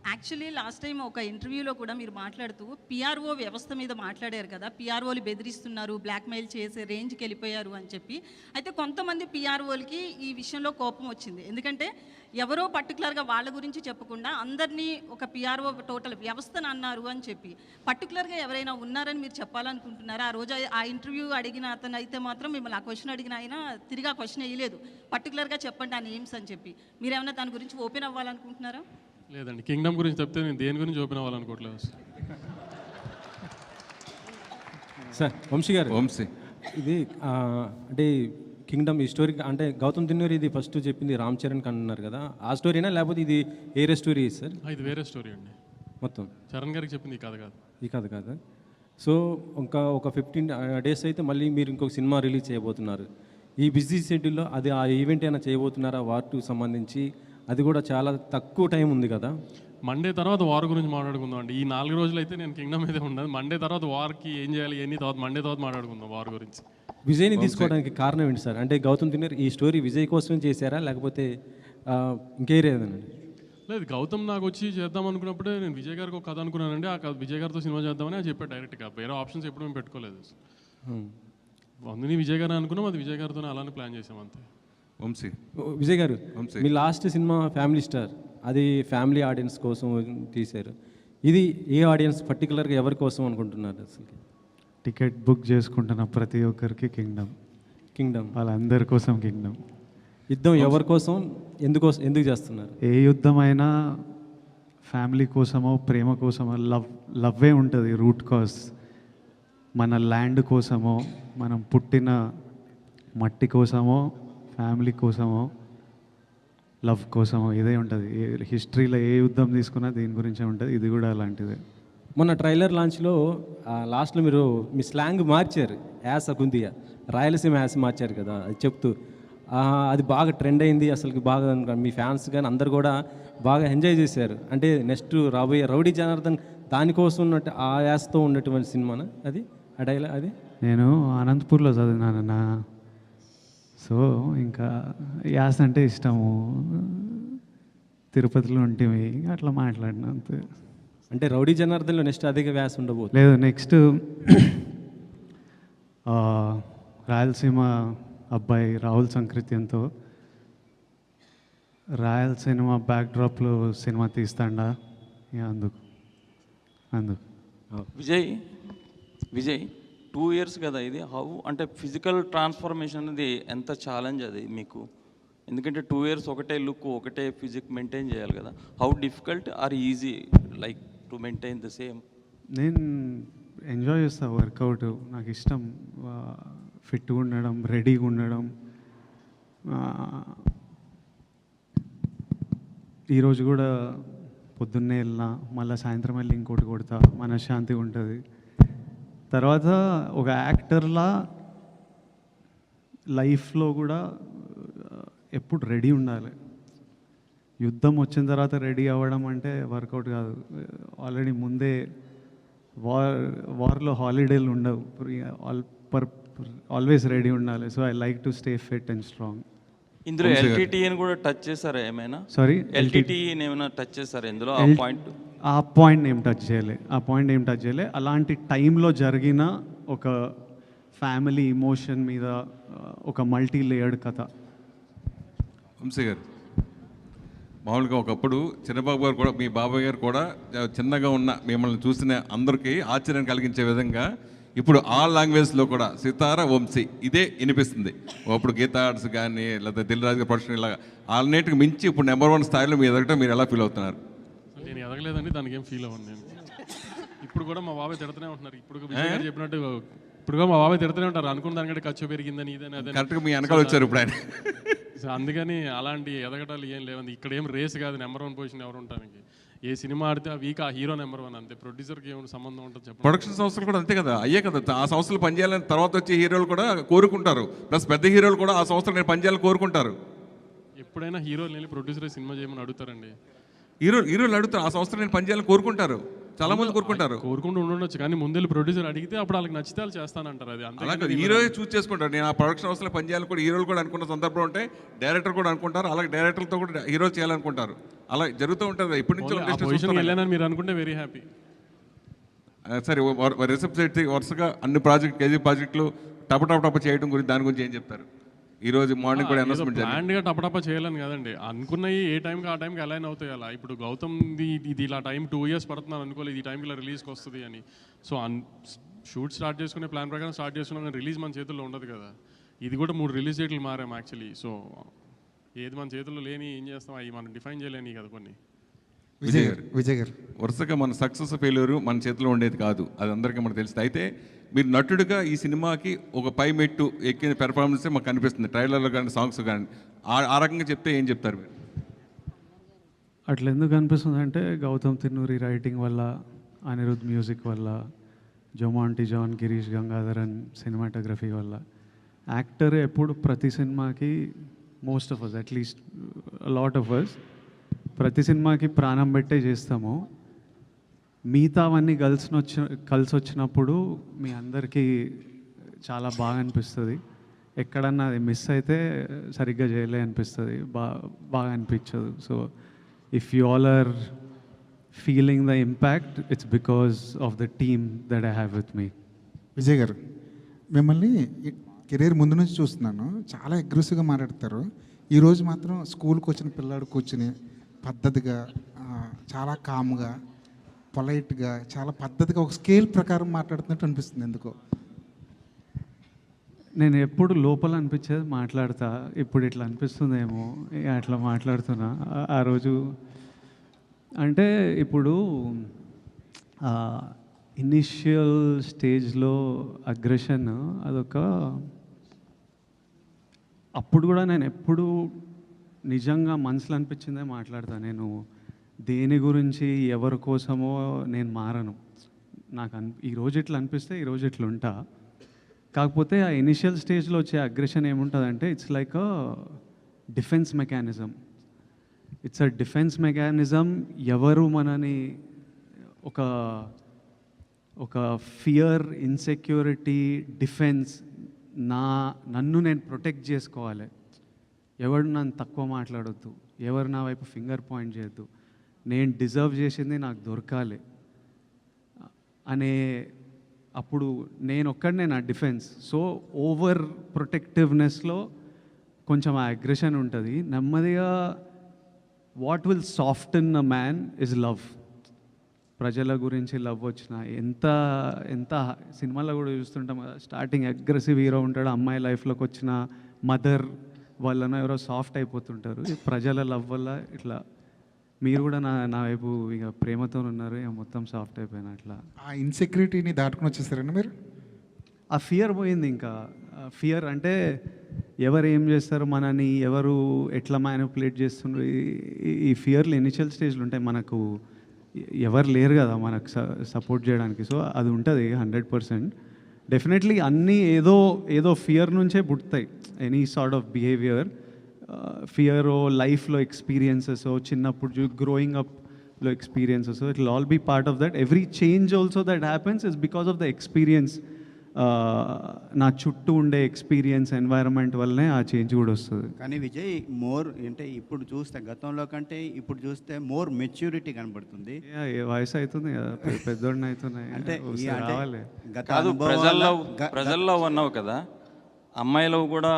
యాక్చువల్లీ లాస్ట్ టైం ఒక ఇంటర్వ్యూలో కూడా మీరు మాట్లాడుతూ పిఆర్ఓ వ్యవస్థ మీద మాట్లాడారు కదా, పిఆర్ఓలు బెదిరిస్తున్నారు, బ్లాక్మెయిల్ చేసే రేంజ్కి వెళ్ళిపోయారు అని చెప్పి. అయితే కొంతమంది పిఆర్ఓలకి ఈ విషయంలో కోపం వచ్చింది. ఎందుకంటే ఎవరో పర్టికులర్గా వాళ్ళ గురించి చెప్పకుండా అందరినీ ఒక పిఆర్ఓ టోటల్ వ్యవస్థను అన్నారు అని చెప్పి. పర్టికులర్గా ఎవరైనా ఉన్నారని మీరు చెప్పాలనుకుంటున్నారా? ఆ రోజు ఆ ఇంటర్వ్యూ అడిగిన అతను అయితే మాత్రం మిమ్మల్ని ఆ క్వశ్చన్ అడిగిన ఆయన తిరిగి ఆ క్వశ్చన్ వేయలేదు, పర్టికులర్గా చెప్పండి ఆ నేమ్స్ అని చెప్పి. మీరేమైనా దాని గురించి ఓపెన్ అవ్వాలనుకుంటున్నారా? లేదండి, కింగ్డమ్ గురించి చెప్తే నేను దేని గురించి ఓపెన్ అవ్వాలనుకోవట్లేదు. సార్ వంశీ గారు, ఇది అంటే కింగ్డమ్ ఈ స్టోరీ అంటే గౌతమ్ దిన్నూరి ఇది ఫస్ట్ చెప్పింది రామ్ చరణ్ అన్నారు కదా, ఆ స్టోరీనా లేకపోతే ఇది వేరే స్టోరీ సార్? ఇది వేరే స్టోరీ అండి. మొత్తం చరణ్ గారికి చెప్పింది ఈ కథ కాదు. ఈ కథ కాదు. సో ఒక 15 days అయితే మళ్ళీ మీరు ఇంకొక సినిమా రిలీజ్ చేయబోతున్నారు. ఈ బిజీ షెడ్యూల్లో అది ఆ ఈవెంట్ అయినా చేయబోతున్నారా వార్ 2 సంబంధించి? అది కూడా చాలా తక్కువ టైం ఉంది కదా. మండే తర్వాత వార్ గురించి మాట్లాడుకుందాం అండి. ఈ 4 రోజులు అయితే నేను కింగ్డమ్ అయితే ఉండదు. మండే తర్వాత వార్కి ఏం చేయాలి ఎన్ని తర్వాత మండే తర్వాత మాట్లాడుకుందాం వార్ గురించి. విజయ్ని తీసుకోవడానికి కారణం ఏంటి సార్? అంటే గౌతమ్ దిన్నూరి ఈ స్టోరీ విజయ్ కోసమే చేశారా లేకపోతే ఇంకేరేదనండి? లేదు, గౌతమ్ నాకు వచ్చి చేద్దాం అనుకున్నప్పుడే నేను విజయ్ గారికి ఒక కథ అనుకున్నానండి. ఆ కథ విజయ్ గారితో సినిమా చేద్దామని అది చెప్పాడు డైరెక్ట్గా. వేరే ఆప్షన్స్ ఎప్పుడు మేము పెట్టుకోలేదు. అందుని విజయ్ గారు అనుకున్నాం, అది విజయ్ గారితో అలానే ప్లాన్ చేసాం అంతే. విజయ్ గారు, మీ లాస్ట్ సినిమా ఫ్యామిలీ స్టార్, అది ఫ్యామిలీ ఆడియన్స్ కోసం తీశారు. ఇది ఏ ఆడియన్స్ పర్టికులర్గా ఎవరి కోసం అనుకుంటున్నారు? అసలు టికెట్ బుక్ చేసుకుంటున్న ప్రతి ఒక్కరికి కింగ్డమ్, వాళ్ళందరి కోసం కింగ్డమ్. యుద్ధం ఎవరి కోసం, ఎందుకు చేస్తున్నారు? ఏ యుద్ధమైనా ఫ్యామిలీ కోసమో, ప్రేమ కోసమో, లవ్వే ఉంటుంది రూట్ కాజ్. మన ల్యాండ్ కోసమో, మనం పుట్టిన మట్టి కోసమో, ఫ్యామిలీ కోసమో, లవ్ కోసమో ఇదే ఉంటుంది. హిస్టరీలో ఏ యుద్ధం తీసుకున్నా దీని గురించే ఉంటుంది. ఇది కూడా అలాంటిదే. మొన్న ట్రైలర్ లాంచ్లో లాస్ట్లో మీరు మీ స్లాంగ్ మార్చారు, యాస కుందియా, రాయలసీమ యాస మార్చారు కదా. అది చెప్తూ అది బాగా ట్రెండ్ అయింది, అసలుకి బాగా మీ ఫ్యాన్స్ కానీ అందరు కూడా బాగా ఎంజాయ్ చేశారు. అంటే నెక్స్ట్ రాబోయే రౌడీ జనార్దన్ దానికోసం ఉన్నట్టు ఆ యాస్తో ఉన్నటువంటి సినిమానా అది, ఆ డైలాగ్ అది? నేను అనంతపూర్లో చదివినానన్న, సో ఇంకా యాస అంటే ఇష్టము, తిరుపతిలో ఉంటేవి అట్లా మాట్లాడిన అంతే. అంటే రౌడీ జనార్దన్లో నెక్స్ట్ అధిక వ్యాస ఉండబోతుంది. లేదు, నెక్స్ట్ రాయలసీమ అబ్బాయి రాహుల్ సంకృత్యంతో రాయలసీమ బ్యాక్డ్రాప్లో సినిమా తీస్తాడా, అందుకు విజయ్ 2 years కదా ఇది, హౌ అంటే ఫిజికల్ ట్రాన్స్ఫర్మేషన్ అనేది ఎంత ఛాలెంజ్ అది మీకు? ఎందుకంటే 2 years ఒకటే లుక్ ఒకటే ఫిజిక్ మెయింటైన్ చేయాలి కదా. How difficult or easy like to maintain the same? నేను ఎంజాయ్ చేస్తాను వర్కౌట్, నాకు ఇష్టం ఫిట్గా ఉండడం, రెడీగా ఉండడం. ఈరోజు కూడా పొద్దున్నే వెళ్ళినా మళ్ళీ సాయంత్రం వెళ్ళి ఇంకోటి కొడతా, మనశ్శాంతిగా ఉంటుంది. తర్వాత ఒక యాక్టర్లా లైఫ్లో కూడా ఎప్పుడు రెడీ ఉండాలి. యుద్ధం వచ్చిన తర్వాత రెడీ అవ్వడం అంటే వర్కౌట్ కాదు. ఆల్రెడీ ముందే వార్లో హాలిడేలు ఉండవు, ఆల్వేస్ రెడీ ఉండాలి. So I like to stay fit and strong. ఇందులో ఎల్టీటీని కూడా టచ్ చేశారా ఏమైనా? సారీ, ఎల్టీటీని ఏమైనా టచ్ చేశారా ఇందులో? ఆ పాయింట్ ఏం టచ్ చేయలే. అలాంటి టైంలో జరిగిన ఒక ఫ్యామిలీ ఇమోషన్ మీద ఒక మల్టీ లేయర్డ్ కథ. వంశీ గారు, మామూలుగా ఒకప్పుడు చిన్నబాబు గారు కూడా, మీ బాబాయ్ గారు కూడా చిన్నగా ఉన్న మిమ్మల్ని చూసిన అందరికీ ఆశ్చర్యం కలిగించే విధంగా ఇప్పుడు ఆల్ లాంగ్వేజ్లో కూడా సితార వంశీ ఇదే వినిపిస్తుంది. అప్పుడు గీతా ఆర్ట్స్ కానీ లేదా దిల్ రాజు గారి ప్రొడక్షన్ ఇలా అన్నిటికి మించి ఇప్పుడు నెంబర్ 1 స్థాయిలో మీ ఎదగటం మీరు ఎలా ఫీల్ అవుతున్నారు? నేను ఎదగలేదండి, దానికి ఏం ఫీల్ అవ్వను నేను. ఇప్పుడు కూడా మా బాబాయ్ తిడుతూనే ఉంటున్నారు. ఇప్పుడు విజయ్ గారు చెప్పినట్టు ఇప్పుడు కూడా మా బాబాయ్ తిడుతూనే ఉంటారు, అనుకున్న దానికంటే ఖర్చు పెరిగిందని ఇదని అదే. కరెక్ట్గా మీ వెనకాల వచ్చారు ఇప్పుడు ఆయన. సో అందుకని అలాంటి ఎదగటాలు ఏం లేవండి. ఇక్కడ ఏం రేస్ కాదు నెంబర్ 1 పొజిషన్ ఎవరు ఉండడానికి. ఏ సినిమా ఆడితే ఆ వీక్ ఆ హీరో నెంబర్ 1 అంతే. ప్రొడ్యూసర్కి ఏమైనా సంబంధం ఉంటుంది చెప్పండి? ప్రొడక్షన్ సంస్థలు కూడా అంతే కదా, అయ్యే కదా. ఆ సంస్థలు పనిచేయాలని తర్వాత వచ్చే హీరోలు కూడా కోరుకుంటారు, ప్లస్ పెద్ద హీరోలు కూడా ఆ సంస్థలు నేను పనిచేయాలని కోరుకుంటారు. ఎప్పుడైనా హీరోలు వెళ్ళి ప్రొడ్యూసర్ సినిమా చేయమని అడుగుతారండి. హీరోలు అడుగుతారు, ఆ సంస్థలు నేను పనిచేయాలని కోరుకుంటారు, చాలా మంది కోరుకుంటారు. కోరుకుంటూ ఉండొచ్చు, కానీ ముందు ప్రొడ్యూసర్ అడిగితే అప్పుడు వాళ్ళకి నచ్చితే వాళ్ళు చేస్తానంటారు. అది అంతే. అలాగే హీరో చూస్ చేసుకుంటారు, నేను ఆ ప్రొడక్షన్ హౌస్లో పనిచేయాలని కూడా హీరోలు కూడా అనుకున్న సందర్భం ఉంటే డైరెక్టర్ కూడా అనుకుంటారు, అలాగే డైరెక్టర్లతో కూడా హీరోలు చేయాలనుకుంటారు. అలా జరుగుతూ ఉంటుంది ఎప్పటి నుంచో. వెళ్ళానని మీరు అనుకుంటే వెరీ హ్యాపీ. సరే, రిసెప్ట్ వరుసగా అన్ని కేజీ ప్రాజెక్టులు టప చేయడం గురించి, దాని గురించి ఏం చెప్తారు? ఈ రోజు మార్నింగ్ కూడా అనౌన్స్మెంట్ ప్లాన్గా టపటప చేయాలని కదండి, అనుకున్నవి ఏ టైంకి ఆ టైంకి అలైన్ అవుతాయి. అలా ఇప్పుడు గౌతమ్ది ఇది ఇలా టైం 2 years పడుతున్నాను అనుకోలేదు, ఈ టైంకి ఇలా రిలీజ్కి వస్తుంది అని. సో షూట్ స్టార్ట్ చేసుకునే ప్లాన్ ప్రకారం స్టార్ట్ చేసుకున్నాం, కానీ రిలీజ్ మన చేతుల్లో ఉండదు కదా. ఇది కూడా 3 రిలీజ్ డేట్లు మారాం యాక్చువల్లీ. సో ఏది మన చేతుల్లో లేని ఏం చేస్తాం, అవి మనం డిఫైన్ చేయలేని కదా కొన్ని. విజయ్ గారు, వరుసగా మన సక్సెస్ ఫెయిల్యూరు మన చేతిలో ఉండేది కాదు, అది అందరికీ మనకు తెలుస్తుంది. అయితే మీరు నటుడుగా ఈ సినిమాకి ఒక పై మెట్టు ఎక్కిన పెర్ఫార్మెన్సే మాకు కనిపిస్తుంది, ట్రైలర్లో కానీ సాంగ్స్ కానీ. ఆ రకంగా చెప్తే ఏం చెప్తారు మీరు? అట్లా ఎందుకు అనిపిస్తుంది అంటే గౌతమ్ తిన్నూరి రైటింగ్ వల్ల, అనిరుద్ మ్యూజిక్ వల్ల, జొమాంటి జాన్, గిరీష్ గంగాధరన్ సినిమాటోగ్రఫీ వల్ల. యాక్టర్ ఎప్పుడు ప్రతి సినిమాకి, most of us at least lot of us, ప్రతి సినిమాకి ప్రాణం పెట్టే చేస్తాము. మిగతావన్నీ కలిసి వచ్చినప్పుడు మీ అందరికీ చాలా బాగా అనిపిస్తుంది. ఎక్కడన్నా అది మిస్ అయితే సరిగ్గా చేయలే అనిపిస్తుంది, బాగా అనిపించదు. So if you all are feeling the impact, it's because of the team that I have with me. Vijay garu, మిమ్మల్ని కెరీర్ ముందు నుంచి చూస్తున్నాను, చాలా అగ్రెసివ్గా మాట్లాడతారు. ఈరోజు మాత్రం స్కూల్కి వచ్చిన పిల్లాడు కూర్చుని పద్ధతిగా, చాలా కామ్గా, పొలైట్గా, చాలా పద్ధతిగా ఒక స్కేల్ ప్రకారం మాట్లాడుతున్నట్టు అనిపిస్తుంది. ఎందుకో నేను ఎప్పుడు లోపల అనిపించేది మాట్లాడతా, ఇప్పుడు ఇట్లా అనిపిస్తుందేమో అట్లా మాట్లాడుతున్నా. ఆ రోజు అంటే ఇప్పుడు ఇనిషియల్ స్టేజ్లో అగ్రెషన్ అదొక, అప్పుడు కూడా నేను ఎప్పుడు నిజంగా మనసులో అనిపించిందే మాట్లాడతాను. నేను దేని గురించి ఎవరి కోసమో నేను మారను. నాకు ఈరోజు ఇట్లా అనిపిస్తే ఈరోజు ఇట్లా ఉంటా. కాకపోతే ఆ ఇనిషియల్ స్టేజ్లో వచ్చే అగ్రెషన్ ఏముంటుందంటే it's like a defence mechanism. It's a defence mechanism. ఎవరు మనని ఒక ఒక ఫియర్, ఇన్సెక్యూరిటీ, డిఫెన్స్, నన్ను నేను ప్రొటెక్ట్ చేసుకోవాలి, ఎవరు నన్ను తక్కువ మాట్లాడొద్దు, ఎవరు నా వైపు ఫింగర్ పాయింట్ చేయొద్దు, నేను డిజర్వ్ చేసింది నాకు దొరకాలి అనే అప్పుడు నేను ఒక్కడనే నా డిఫెన్స్. సో ఓవర్ ప్రొటెక్టివ్నెస్లో కొంచెం ఆ అగ్రెషన్ ఉంటుంది. నెమ్మదిగా what will soften a man is love. ప్రజల గురించి లవ్ వచ్చిన ఎంత ఎంత సినిమాలో కూడా చూస్తుంటాం కదా, స్టార్టింగ్ అగ్రెసివ్ హీరో ఉంటాడు, అమ్మాయి లైఫ్లోకి వచ్చిన మదర్ వలన ఎవరో సాఫ్ట్ అయిపోతుంటారు. ఈ ప్రజల లవ్ వల్ల ఇట్లా మీరు కూడా నా వైపు ఇక ప్రేమతో ఉన్నారు, ఇక మొత్తం సాఫ్ట్ అయిపోయినా అట్లా. ఆ ఇన్సెక్యూరిటీని దాటుకుని వచ్చేసారండి మీరు? ఆ ఫియర్ పోయింది. ఇంకా ఫియర్ అంటే ఎవరు ఏం చేస్తారు, మనని ఎవరు ఎట్లా మ్యానిపులేట్ చేస్తున్నారు, ఈ ఫియర్లు ఇనిషియల్ స్టేజ్లు ఉంటాయి. మనకు ఎవరు లేరు కదా మనకు సపోర్ట్ చేయడానికి. సో అది ఉంటుంది 100%. డెఫినెట్లీ అన్నీ ఏదో ఫియర్ నుంచే పుడతాయి. Any sort of behaviour, fear లైఫ్లో ఎక్స్పీరియన్సెస్, చిన్నప్పుడు గ్రోయింగ్ అప్లో experiences, it will all be part of that. Every change also that happens is because of the experience. నా చుట్టూ ఉండే ఎక్స్పీరియన్స్, ఎన్వైరన్మెంట్ వల్లనే ఆ చేంజ్ కూడా వస్తుంది. కానీ విజయ్ మోర్ అంటే ఇప్పుడు చూస్తే గతంలో కంటే ఇప్పుడు చూస్తే మోర్ మెచ్యూరిటీ కనబడుతుంది. వయసు అవుతుంది కదా, పెద్దోడిని అవుతున్నాయి అంటే రావాలి. కాదు, ప్రజల్లో అన్నావు కదా, అమ్మాయిలో కూడా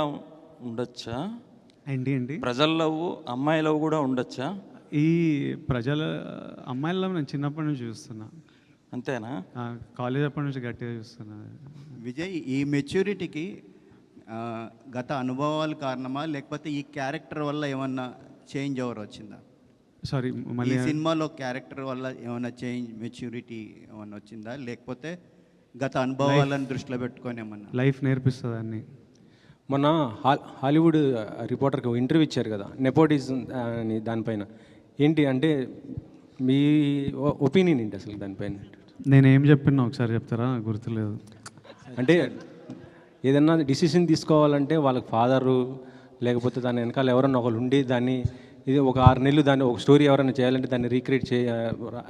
ఉండొచ్చా? ఏంటి ప్రజల్లో అమ్మాయిలో కూడా ఉండొచ్చా? ఈ ప్రజల అమ్మాయిల్లో నేను చిన్నప్పటి నుంచి చూస్తున్నా. అంతేనా? కాలేజ్ అప్పటి నుంచి గట్టిగా చూస్తున్నా. విజయ్, ఈ మెచ్యూరిటీకి గత అనుభవాలు కారణమా, లేకపోతే ఈ క్యారెక్టర్ వల్ల ఏమన్నా చేంజ్ ఓవర్ వచ్చిందా? సారీ, మళ్ళీ సినిమాలో క్యారెక్టర్ వల్ల ఏమన్నా చేంజ్, మెచ్యూరిటీ ఏమన్నా వచ్చిందా, లేకపోతే గత అనుభవాలను దృష్టిలో పెట్టుకొని ఏమన్నా? లైఫ్ నేర్పిస్తుంది అన్ని. మొన్న హాలీవుడ్ రిపోర్టర్కి ఇంటర్వ్యూ ఇచ్చారు కదా, నెపోటిజం అని, దానిపైన ఏంటి అంటే మీ ఒపీనియన్ ఏంటి అసలు దానిపైన? నేనేం చెప్పినా ఒకసారి చెప్తారా? గుర్తులేదు. అంటే ఏదన్నా డిసిషన్ తీసుకోవాలంటే వాళ్ళకి ఫాదరు లేకపోతే దాని వెనకాల ఎవరన్నా ఒకరు ఉండి దాన్ని ఇది ఒక 6 నెలలు దాన్ని ఒక స్టోరీ ఎవరైనా చేయాలంటే దాన్ని రీక్రియేట్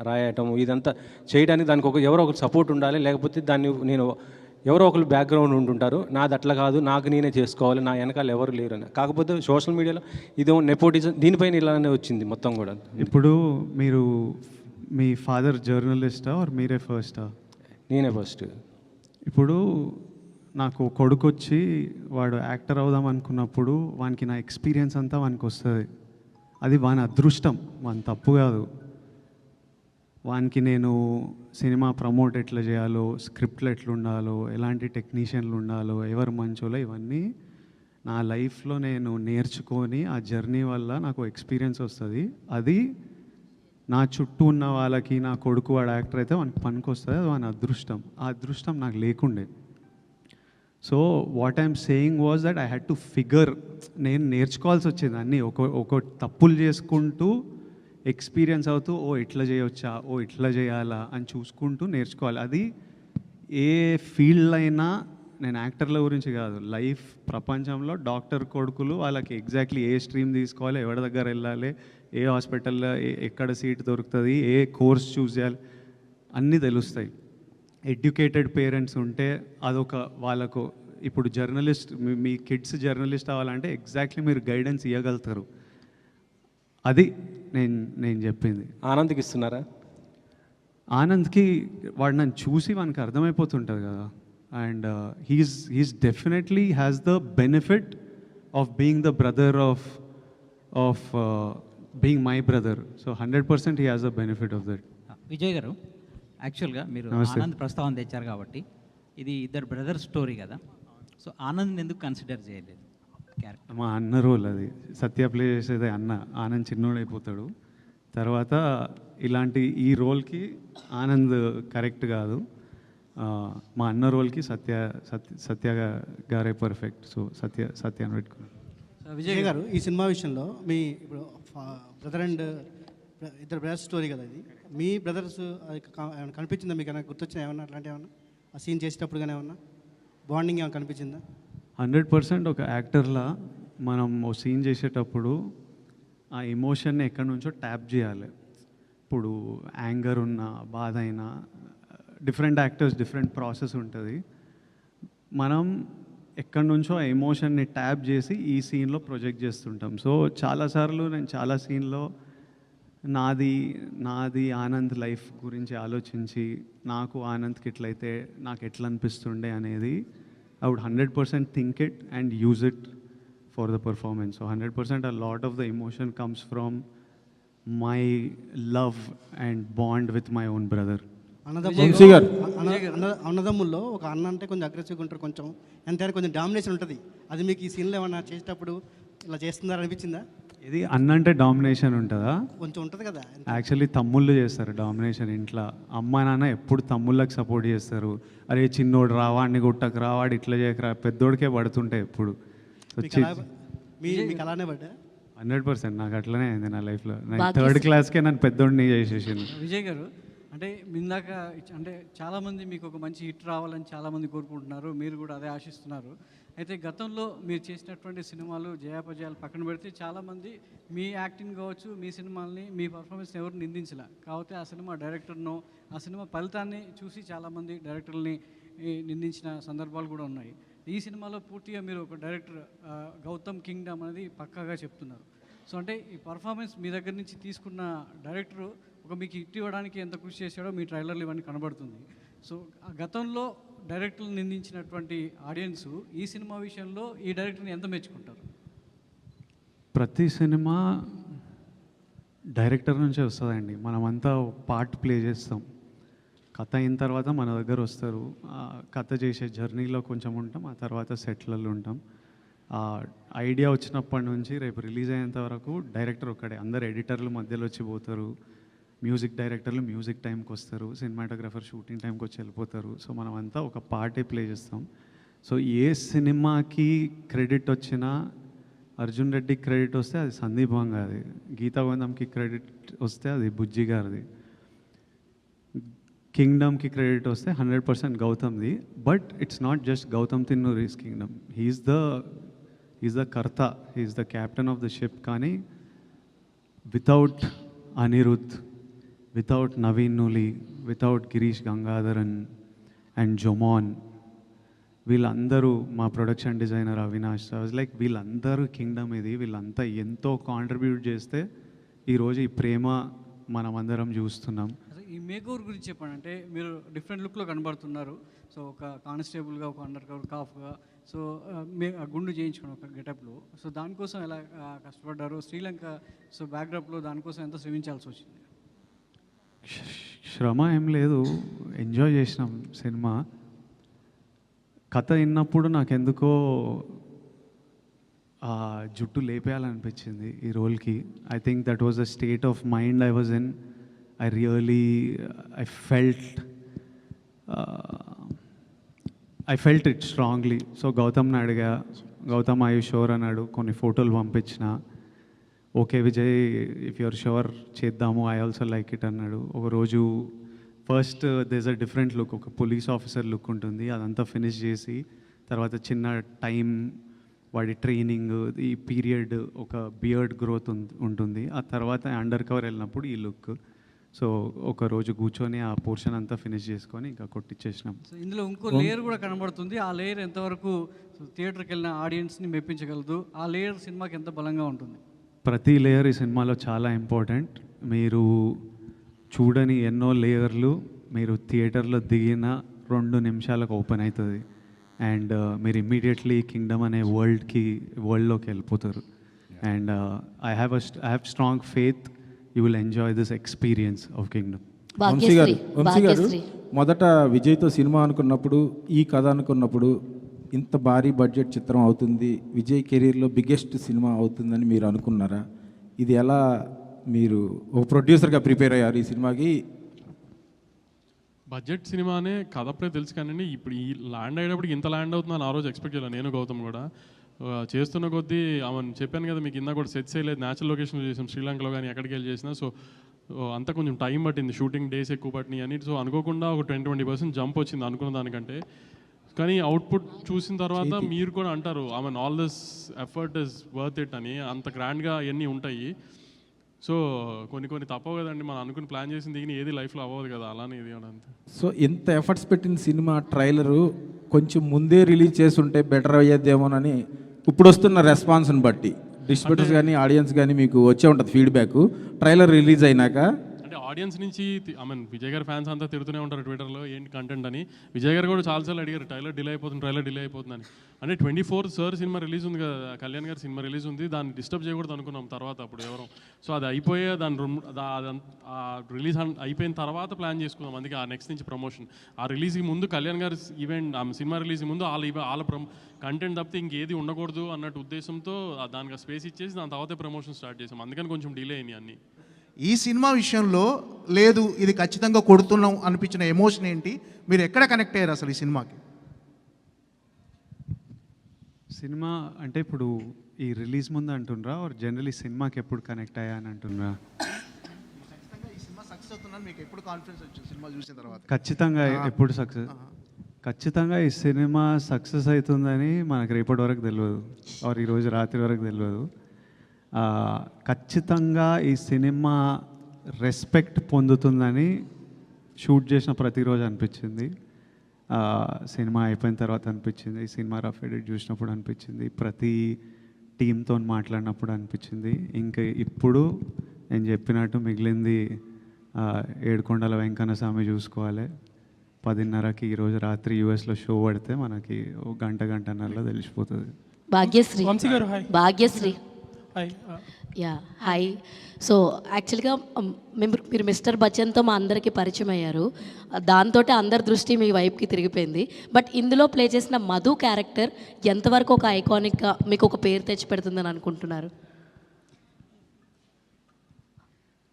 రాయటం ఇదంతా చేయడానికి దానికి ఎవరో ఒకరు సపోర్ట్ ఉండాలి. లేకపోతే దాన్ని నేను ఎవరో ఒకరు బ్యాక్గ్రౌండ్ ఉంటుంటారు, నాది అట్లా కాదు, నాకు నేనే చేసుకోవాలి, నా వెనకాల ఎవరు లేరు అని. కాకపోతే సోషల్ మీడియాలో ఇదో నెపోటిజం దీనిపైన ఇలానే వచ్చింది మొత్తం కూడా. ఇప్పుడు మీరు మీ ఫాదర్ జర్నలిస్టా ఆర్ మీరే ఫస్టా? నేనే ఫస్ట్. ఇప్పుడు నాకు కొడుకు వచ్చి వాడు యాక్టర్ అవుదాం అనుకున్నప్పుడు వానికి నా ఎక్స్పీరియన్స్ అంతా వానికి వస్తుంది. అది వాని అదృష్టం, వాని తప్పు కాదు. వానికి నేను సినిమా ప్రమోట్ ఎట్లా చేయాలో, స్క్రిప్ట్లు ఎట్లా ఉండాలో, ఎలాంటి టెక్నీషియన్లు ఉండాలో, ఎవరు మంచోలో, ఇవన్నీ నా లైఫ్లో నేను నేర్చుకొని ఆ జర్నీ వల్ల నాకు ఎక్స్పీరియన్స్ వస్తుంది. అది నా చుట్టూ ఉన్న వాళ్ళకి, నా కొడుకు వాడు యాక్టర్ అయితే వానికి పనికి వస్తుంది, అది వాని అదృష్టం. ఆ అదృష్టం నాకు లేకుండే. So what I'm saying was that I had to figure, నేను నేర్చుకోవాల్సి వచ్చేది అన్నీ. ఒక తప్పులు చేసుకుంటూ ఎక్స్పీరియన్స్ అవుతూ, ఓ ఇట్లా చేయవచ్చా, ఓ ఇట్లా చేయాలా అని చూసుకుంటూ నేర్చుకోవాలి. అది ఏ ఫీల్డ్ అయినా, నేను యాక్టర్ల గురించి కాదు, లైఫ్ ప్రపంచంలో డాక్టర్ కొడుకులు వాళ్ళకి ఎగ్జాక్ట్లీ ఏ స్ట్రీమ్ తీసుకోవాలి, ఎవరి దగ్గర వెళ్ళాలి, ఏ హాస్పిటల్లో ఎక్కడ సీట్ దొరుకుతుంది, ఏ కోర్స్ చూస్ చేయాలి, అన్నీ తెలుస్తాయి. ఎడ్యుకేటెడ్ పేరెంట్స్ ఉంటే అదొక వాళ్ళకు. ఇప్పుడు జర్నలిస్ట్, మీ కిడ్స్ జర్నలిస్ట్ అవ్వాలంటే ఎగ్జాక్ట్లీ మీరు గైడెన్స్ ఇవ్వగలుగుతారు. అది నేను చెప్పింది. ఆనంద్కి ఇస్తున్నారా? ఆనంద్కి వాడు నన్ను చూసి వానికి అర్థమైపోతుంటుంది కదా. And he's definitely has the benefit of being the brother of being my brother. So 100% he has the benefit of that. Vijay గారు, యాక్చువల్గా మీరు ఆనంద్ ప్రస్తావన తెచ్చారు కాబట్టి ఇది ఇద్దరు బ్రదర్ స్టోరీ కదా, సో ఆనంద్ ఎందుకు కన్సిడర్ చేయలేదు క్యారెక్టర్? మా అన్న రోల్ అది. సత్య ప్లే చేసేది అన్న. ఆనంద్ చిన్నోడైపోతాడు. తర్వాత ఇలాంటి ఈ రోల్కి ఆనంద్ కరెక్ట్ కాదు. మా అన్న రోల్కి సత్య గారే పర్ఫెక్ట్. సో సత్య అని పెట్టుకున్నాను. విజయ్ గారు, ఈ సినిమా విషయంలో మీ ఇప్పుడు బ్రదర్ అండ్ ఇద్దరు బ్రదర్స్ స్టోరీ కదా ఇది, మీ బ్రదర్స్ కనిపించిందా మీకు? ఏమైనా గుర్తొచ్చినా ఏమన్నా అట్లాంటి ఏమన్నా ఆ సీన్ చేసేటప్పుడు కానీ ఏమన్నా? బాండింగ్ ఏమైనా కనిపించిందా? 100% ఒక యాక్టర్లా మనం ఓ సీన్ చేసేటప్పుడు ఆ ఎమోషన్ని ఎక్కడి నుంచో ట్యాప్ చేయాలి. ఇప్పుడు యాంగర్ ఉన్న, బాధ అయినా, డిఫరెంట్ యాక్టర్స్ డిఫరెంట్ ప్రాసెస్ ఉంటుంది. మనం ఎక్కడి నుంచో ఆ ఎమోషన్ని ట్యాప్ చేసి ఈ సీన్లో ప్రొజెక్ట్ చేస్తుంటాం. సో చాలాసార్లు నేను చాలా సీన్లో నాది ఆనంద్ లైఫ్ గురించి ఆలోచించి నాకు ఆనంద్కి ఎట్లయితే నాకు ఎట్లా అనిపిస్తుండే అనేది I would 100% think it and use it for the performance. So 100% a lot of the emotion comes from my love and bond with my own brother. అన్నదమ్ముల్లో ఒక అన్న అంటే కొంచెం అగ్రెసివ్గా ఉంటారు, కొంచెం ఎంతైనా కొంచెం డామినేషన్ ఉంటుంది. అది మీకు ఈ సీన్లో ఏమన్నా చేసేటప్పుడు ఇలా చేస్తున్నారు అనిపించిందా? ఇది అన్న అంటే డామినేషన్ ఉంటుందా? కొంచెం ఉంటుంది కదా. యాక్చువల్లీ తమ్ముళ్ళు చేస్తారు డామినేషన్ ఇంట్లో. అమ్మ నాన్న ఎప్పుడు తమ్ముళ్ళకి సపోర్ట్ చేస్తారు. అరే చిన్నోడు రావాడిని గుట్టకు రావాడు ఇట్లా చేయకరా, పెద్దోడికే పడుతుంటాయి ఎప్పుడు. మీకు అలానే పడ్డా? 100% నాకు అట్లనే అయింది నా లైఫ్లో. నేను 3rd క్లాస్కే నన్ను పెద్దోడిని చేసేసాను. విజయ్ గారు, అంటే ఇందాక అంటే చాలామంది మీకు ఒక మంచి హిట్ రావాలని చాలామంది కోరుకుంటున్నారు, మీరు కూడా అదే ఆశిస్తున్నారు. అయితే గతంలో మీరు చేసినటువంటి సినిమాలు జయాపజయాలు పక్కన పెడితే చాలామంది మీ యాక్టింగ్ కావచ్చు, మీ సినిమాల్ని, మీ పర్ఫార్మెన్స్ని ఎవరు నిందించలే. కాకపోతే ఆ సినిమా డైరెక్టర్నో ఆ సినిమా ఫలితాన్ని చూసి చాలామంది డైరెక్టర్ని నిందించిన సందర్భాలు కూడా ఉన్నాయి. ఈ సినిమాలో పూర్తిగా మీరు ఒక డైరెక్టర్ గౌతమ్ కింగ్డమ్ అనేది పక్కాగా చెప్తున్నారు. సో అంటే ఈ పర్ఫార్మెన్స్ మీ దగ్గర నుంచి తీసుకున్న డైరెక్టరు ఒక మీకు హిట్ ఇవ్వడానికి ఎంత కృషి చేశాడో మీ ట్రైలర్లు ఇవన్నీ కనబడుతుంది. సో గతంలో డైరెక్టర్లు నిందించినటువంటి ఆడియన్స్ ఈ సినిమా విషయంలో ఈ డైరెక్టర్ని ఎంత మెచ్చుకుంటారు? ప్రతి సినిమా డైరెక్టర్ నుంచే వస్తుందండి. మనమంతా పార్ట్ ప్లే చేస్తాం. కథ అయిన తర్వాత మన దగ్గర వస్తారు. కథ చేసే జర్నీలో కొంచెం ఉంటాం, ఆ తర్వాత సెట్లలో ఉంటాం. ఐడియా వచ్చినప్పటి నుంచి రేపు రిలీజ్ అయ్యేంత వరకు డైరెక్టర్ ఒక్కడే. అందరు ఎడిటర్లు మధ్యలో వచ్చి పోతారు, మ్యూజిక్ డైరెక్టర్లు మ్యూజిక్ టైంకి వస్తారు, సినిమాటోగ్రఫర్ షూటింగ్ టైంకి వచ్చి వెళ్ళిపోతారు. సో మనమంతా ఒక పార్టే ప్లే చేస్తాం. సో ఏ సినిమాకి క్రెడిట్ వచ్చినా, అర్జున్ రెడ్డికి క్రెడిట్ వస్తే అది సందీప్ వంగాది, గీతా గోవిందంకి క్రెడిట్ వస్తే అది బుజ్జి గారిది, కింగ్డమ్కి క్రెడిట్ వస్తే 100% గౌతమ్ది. But it's not just Gautam Tinnanuri's Kingdom. He's the కర్త, he's the captain of the ship. కానీ without Anirudh, without Naveen Nooli, without Girish Gangadharan and Jomon, వీళ్ళందరూ, మా ప్రొడక్షన్ డిజైనర్ అవినాష్, లైక్ వీళ్ళందరూ కింగ్డమ్ ఇది. వీళ్ళంతా ఎంతో కాంట్రిబ్యూట్ చేస్తే ఈరోజు ఈ ప్రేమ మనమందరం చూస్తున్నాం. ఈ మేకోవర్ గురించి చెప్పండి. అంటే మీరు డిఫరెంట్ లుక్లో కనబడుతున్నారు. సో ఒక కానిస్టేబుల్గా, ఒక అండర్ కవర్ కాఫ్గా, సో గుండు చేయించుకుని ఒక గెటప్లో. సో దానికోసం ఎలా కష్టపడ్డారు? శ్రీలంక సో బ్యాక్డ్రాప్లో దానికోసం ఎంత శ్రమించాల్సి వచ్చింది? శ్రమ ఏం లేదు, ఎంజాయ్ చేసినాం సినిమా. కథ విన్నప్పుడు నాకెందుకో జుట్టు లేపేయాలనిపించింది ఈ రోల్కి. I think that was the state of mind I was in. I felt it strongly. సో గౌతమ్ని అడిగా, గౌతమ్ ఐ యూ షూర్ అన్నాడు. కొన్ని ఫోటోలు పంపించిన. Okay Vijay, if you're sure చేద్దాము, ఐ ఆల్సో లైక్ ఇట్ అన్నాడు. ఒకరోజు first this a different look, ఒక పోలీస్ ఆఫీసర్ లుక్ ఉంటుంది, అదంతా ఫినిష్ చేసి తర్వాత చిన్న టైం వాడి ట్రైనింగ్, ఈ పీరియడ్, ఒక బియర్డ్ గ్రోత్ ఉంటుంది. ఆ తర్వాత అండర్ కవర్ వెళ్ళినప్పుడు ఈ లుక్. సో ఒక రోజు కూర్చొని ఆ పోర్షన్ అంతా ఫినిష్ చేసుకొని ఇంకా కొట్టించేసినాం. సో ఇందులో ఇంకో లేయర్ కూడా కనబడుతుంది. ఆ లేయర్ ఎంతవరకు థియేటర్కి వెళ్ళిన ఆడియన్స్ని మెప్పించగలదు? ఆ లేయర్ సినిమాకి ఎంత బలంగా ఉంటుంది? ప్రతి లేయర్ ఈ సినిమాలో చాలా ఇంపార్టెంట్. మీరు చూడని ఎన్నో లేయర్లు మీరు థియేటర్లో దిగిన 2 నిమిషాలకు ఓపెన్ అవుతుంది. అండ్ మీరు ఇమ్మీడియట్లీ కింగ్డమ్ అనే వరల్డ్లోకి వెళ్ళిపోతారు. And I have strong faith you will enjoy this experience of kingdom. Vamshi గారు, మొదట విజయ్తో సినిమా అనుకున్నప్పుడు, ఈ కథ అనుకున్నప్పుడు ఇంత భారీ బడ్జెట్ చిత్రం అవుతుంది, విజయ్ కెరీర్లో బిగ్గెస్ట్ సినిమా అవుతుందని మీరు అనుకున్నారా? ఇది ఎలా మీరు ఒక ప్రొడ్యూసర్గా ప్రిపేర్ అయ్యారు ఈ సినిమాకి? బడ్జెట్ సినిమానే కథ అప్పుడే తెలుసు కానీ ఇప్పుడు ఈ ల్యాండ్ అయ్యేటప్పుడు ఇంత ల్యాండ్ అవుతుందని ఆ రోజు ఎక్స్పెక్ట్ చేయాలి నేను, గౌతమ్ కూడా. చేస్తున్న కొద్దీ ఆమె చెప్పాను కదా మీకు, ఇందా కూడా సెట్స్ వేయలేదు, న్యాచురల్ లొకేషన్లో చేసాం, శ్రీలంకలో కానీ ఎక్కడికి వెళ్ళి చేసినా. సో అంతా కొంచెం టైం పట్టింది, షూటింగ్ డేస్ ఎక్కువ పట్టినాయి అని. సో అనుకోకుండా ఒక 20% జంప్ వచ్చింది అనుకున్న దానికంటే. కానీ అవుట్పుట్ చూసిన తర్వాత మీరు కూడా అంటారు I mean all this effort is worth it అని. అంత గ్రాండ్గా అవన్నీ ఉంటాయి. సో కొన్ని తప్పవు కదండి, మనం అనుకుని ప్లాన్ చేసింది దిగిన ఏది లైఫ్లో అవ్వదు కదా, అలానే ఇది కూడా అంతే. సో ఇంత ఎఫర్ట్స్ పెట్టిన సినిమా ట్రైలరు కొంచెం ముందే రిలీజ్ చేస్తుంటే బెటర్ అయ్యేదేమోనని ఇప్పుడు వస్తున్న రెస్పాన్స్ని బట్టి డిస్ట్రిబ్యూటర్స్ కానీ ఆడియన్స్ కానీ మీకు వచ్చే ఉంటుంది ఫీడ్బ్యాక్ ట్రైలర్ రిలీజ్ అయినాక. అంటే ఆడియన్స్ నుంచి ఐ మీన్ విజయ్ గారి ఫ్యాన్స్ అంతా తిరుగుతూనే ఉంటారు ట్విట్టర్లో ఏంటి కంటెంట్ అని. విజయ్ గారు కూడా చాలాసార్లు అడిగారు ట్రైలర్ డిలే అయిపోతుందని. అంటే 24 సార్ సినిమా రిలీజ్ ఉంది కదా, కళ్యాణ్ గారి సినిమా రిలీజ్ ఉంది, దాన్ని డిస్టర్బ్ చేయకూడదు అనుకున్నాం తర్వాత అప్పుడు ఎవరు. సో అది అయిపోయే రిలీజ్ అయిపోయిన తర్వాత ప్లాన్ చేసుకున్నాం. అందుకే ఆ నెక్స్ట్ నుంచి ప్రమోషన్ ఆ రిలీజ్కి ముందు కళ్యాణ్ గారి ఈవెంట్ సినిమా రిలీజ్కి ముందు వాళ్ళ కంటెంట్ తప్పితే ఇంకేది ఉండకూడదు అన్నట్టు ఉద్దేశంతో దానికి స్పేస్ ఇచ్చేసి దాని తర్వాతే ప్రమోషన్ స్టార్ట్ చేసాం. అందుకని కొంచెం డిలే అయినాయి అన్నీ. ఈ సినిమా విషయంలో లేదు ఇది ఖచ్చితంగా కొడుతున్నాం అనిపించిన ఎమోషన్ ఏంటి? మీరు ఎక్కడ కనెక్ట్ అయ్యారు అసలు ఈ సినిమాకి? సినిమా అంటే ఇప్పుడు ఈ రిలీజ్ ముందు అంటుండ్రా ఆర్ జనరలీ సినిమాకి ఎప్పుడు కనెక్ట్ అయ్యా అని అంటుండ్రా? ఈ సినిమా సక్సెస్ అవుతుందని మీకు ఎప్పుడు కాన్ఫిడెన్స్ వచ్చింది సినిమా చూసిన తర్వాత? ఖచ్చితంగా ఎప్పుడు ఖచ్చితంగా ఈ సినిమా సక్సెస్ అవుతుందని మనకు రేపటి వరకు తెలియదు, ఆర్ ఈరోజు రాత్రి వరకు తెలియదు. ఖచ్చితంగా ఈ సినిమా రెస్పెక్ట్ పొందుతుందని షూట్ చేసిన ప్రతిరోజు అనిపించింది. సినిమా అయిపోయిన తర్వాత అనిపించింది, సినిమా రఫ్ ఎడిట్ చూసినప్పుడు అనిపించింది, ప్రతి టీంతో మాట్లాడినప్పుడు అనిపించింది. ఇంకా ఇప్పుడు నేను చెప్పినట్టు మిగిలింది ఏడుకొండల వెంకన్న స్వామి చూసుకోవాలి. 10:30కి ఈరోజు రాత్రి యూఎస్లో షో పడితే మనకి ఒక గంటన్నరలో తెలిసిపోతుంది. Bhagyashree yeah hi. సో యాక్చువల్గా మీరు మిస్టర్ బచ్చన్తో మా అందరికీ పరిచయం అయ్యారు, దాంతో అందరి దృష్టి మీ వైపుకి తిరిగిపోయింది. బట్ ఇందులో ప్లే చేసిన మధు క్యారెక్టర్ ఎంతవరకు ఒక ఐకానిక్గా మీకు ఒక పేరు తెచ్చి పెడుతుందని అనుకుంటున్నారు?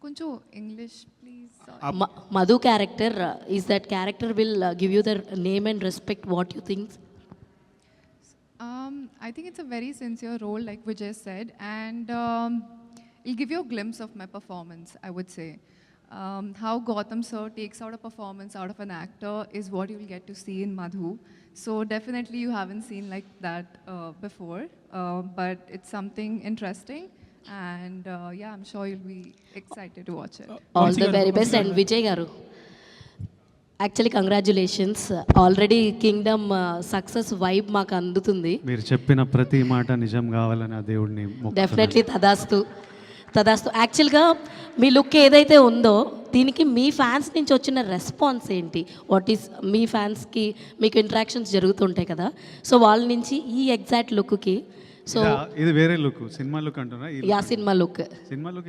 కొంచెం English please. Madhu character is that character will give you the name and respect what you think? I think it's a very sincere role, like Vijay said, and it'll give you a glimpse of my performance, I would say. How Gautam sir takes out a performance out of an actor is what you'll get to see in Madhu. So definitely you haven't seen like that before, but it's something interesting, and yeah, I'm sure you'll be excited to watch it. All the very best. And Vijay garu, actually congratulations, already Kingdom success vibe మాకు అందుతుంది. మీరు చెప్పిన ప్రతి మాట నిజం కావాలని ఆ దేవుడిని డెఫినెట్లీ తదాస్తు. యాక్చువల్గా మీ లుక్ ఏదైతే ఉందో దీనికి మీ ఫ్యాన్స్ నుంచి వచ్చిన రెస్పాన్స్ ఏంటి? వాట్ ఈస్ మీ ఫ్యాన్స్కి మీకు ఇంటరాక్షన్స్ జరుగుతుంటాయి కదా, సో వాళ్ళ నుంచి ఈ ఎగ్జాక్ట్ లుక్కి. సో ఇది వేరే లుక్, సినిమా లుక్ అంటున్నా. యా సినిమా లుక్